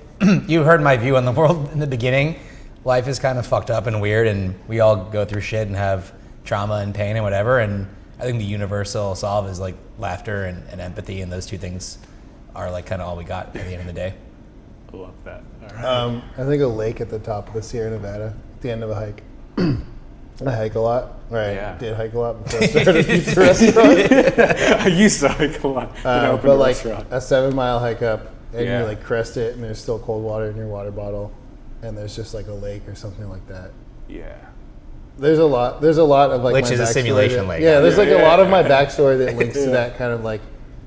You heard my view on the world in the beginning. Life is kind of fucked up and weird, and we all go through shit and have trauma and pain and whatever. And I think the universal solve is like laughter and empathy, and those two things are like kind of all we got at the end of the day. I love that. All right. I think a lake at the top of the Sierra Nevada at the end of a hike. I hike a lot. Right. Yeah. Did hike a lot before I started a pizza restaurant. I used to hike a lot. But like a 7-mile hike up, and Yeah. you like crest it, and there's still cold water in your water bottle, and there's just like a lake or something like that. Yeah. There's a lot of like Which my is a backstory simulation that- lake. Yeah, there's like Yeah, a lot yeah. of my backstory that links to that kind of like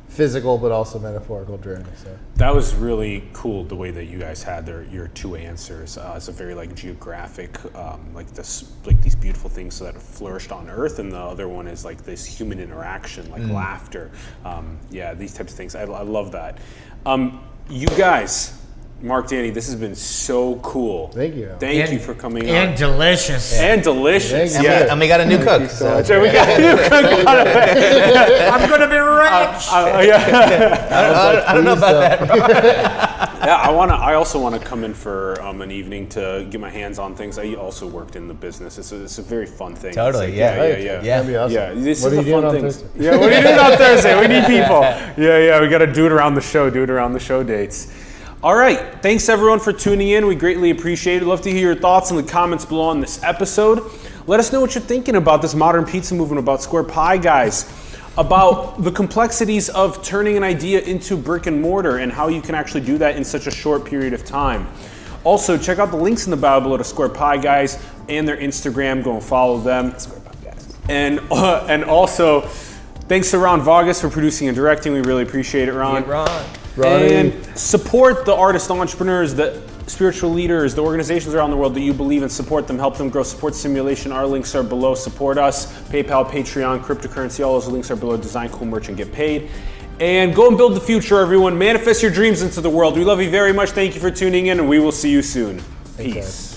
physical but also metaphorical journey. So That was really cool the way that you guys had your two answers. It's a very like geographic, like these beautiful things that have flourished on Earth, and the other one is like this human interaction, like laughter. Yeah, these types of things. I love that. You guys, Marc, Danny, this has been so cool. Thank you. Thank you for coming And on. delicious. And delicious. Thank you. Yeah. And we got a new cook. So So we got a new cook on it. I'm gonna be rich. Yeah. I don't know about that. Yeah, I also want to come in for an evening to get my hands on things. I also worked in the business. It's a very fun thing. Totally, It's yeah. yeah. That'd be awesome. Yeah, this What is are the you doing fun on things. Thursday? Yeah, what are you doing on Thursday? We need people. Yeah, we got to do it around the show. Do it around the show dates. All right, thanks everyone for tuning in. We greatly appreciate it. Love to hear your thoughts in the comments below on this episode. Let us know what you're thinking about this modern pizza movement, about Square Pie Guys, about the complexities of turning an idea into brick and mortar and how you can actually do that in such a short period of time. Also, check out the links in the bio below to Square Pie Guys and their Instagram. Go and follow them. Square Pie Guys. And also, thanks to Ron Vargas for producing and directing. We really appreciate it, Ron. Hey, Ron. And support the artist entrepreneurs, the spiritual leaders, the organizations around the world that you believe in. Support them, help them grow. Support Simulation. Our links are below. Support us. PayPal, Patreon, cryptocurrency. All those links are below. Design cool merch and get paid. And go and build the future, everyone. Manifest your dreams into the world. We love you very much. Thank you for tuning in, and we will see you soon. Peace.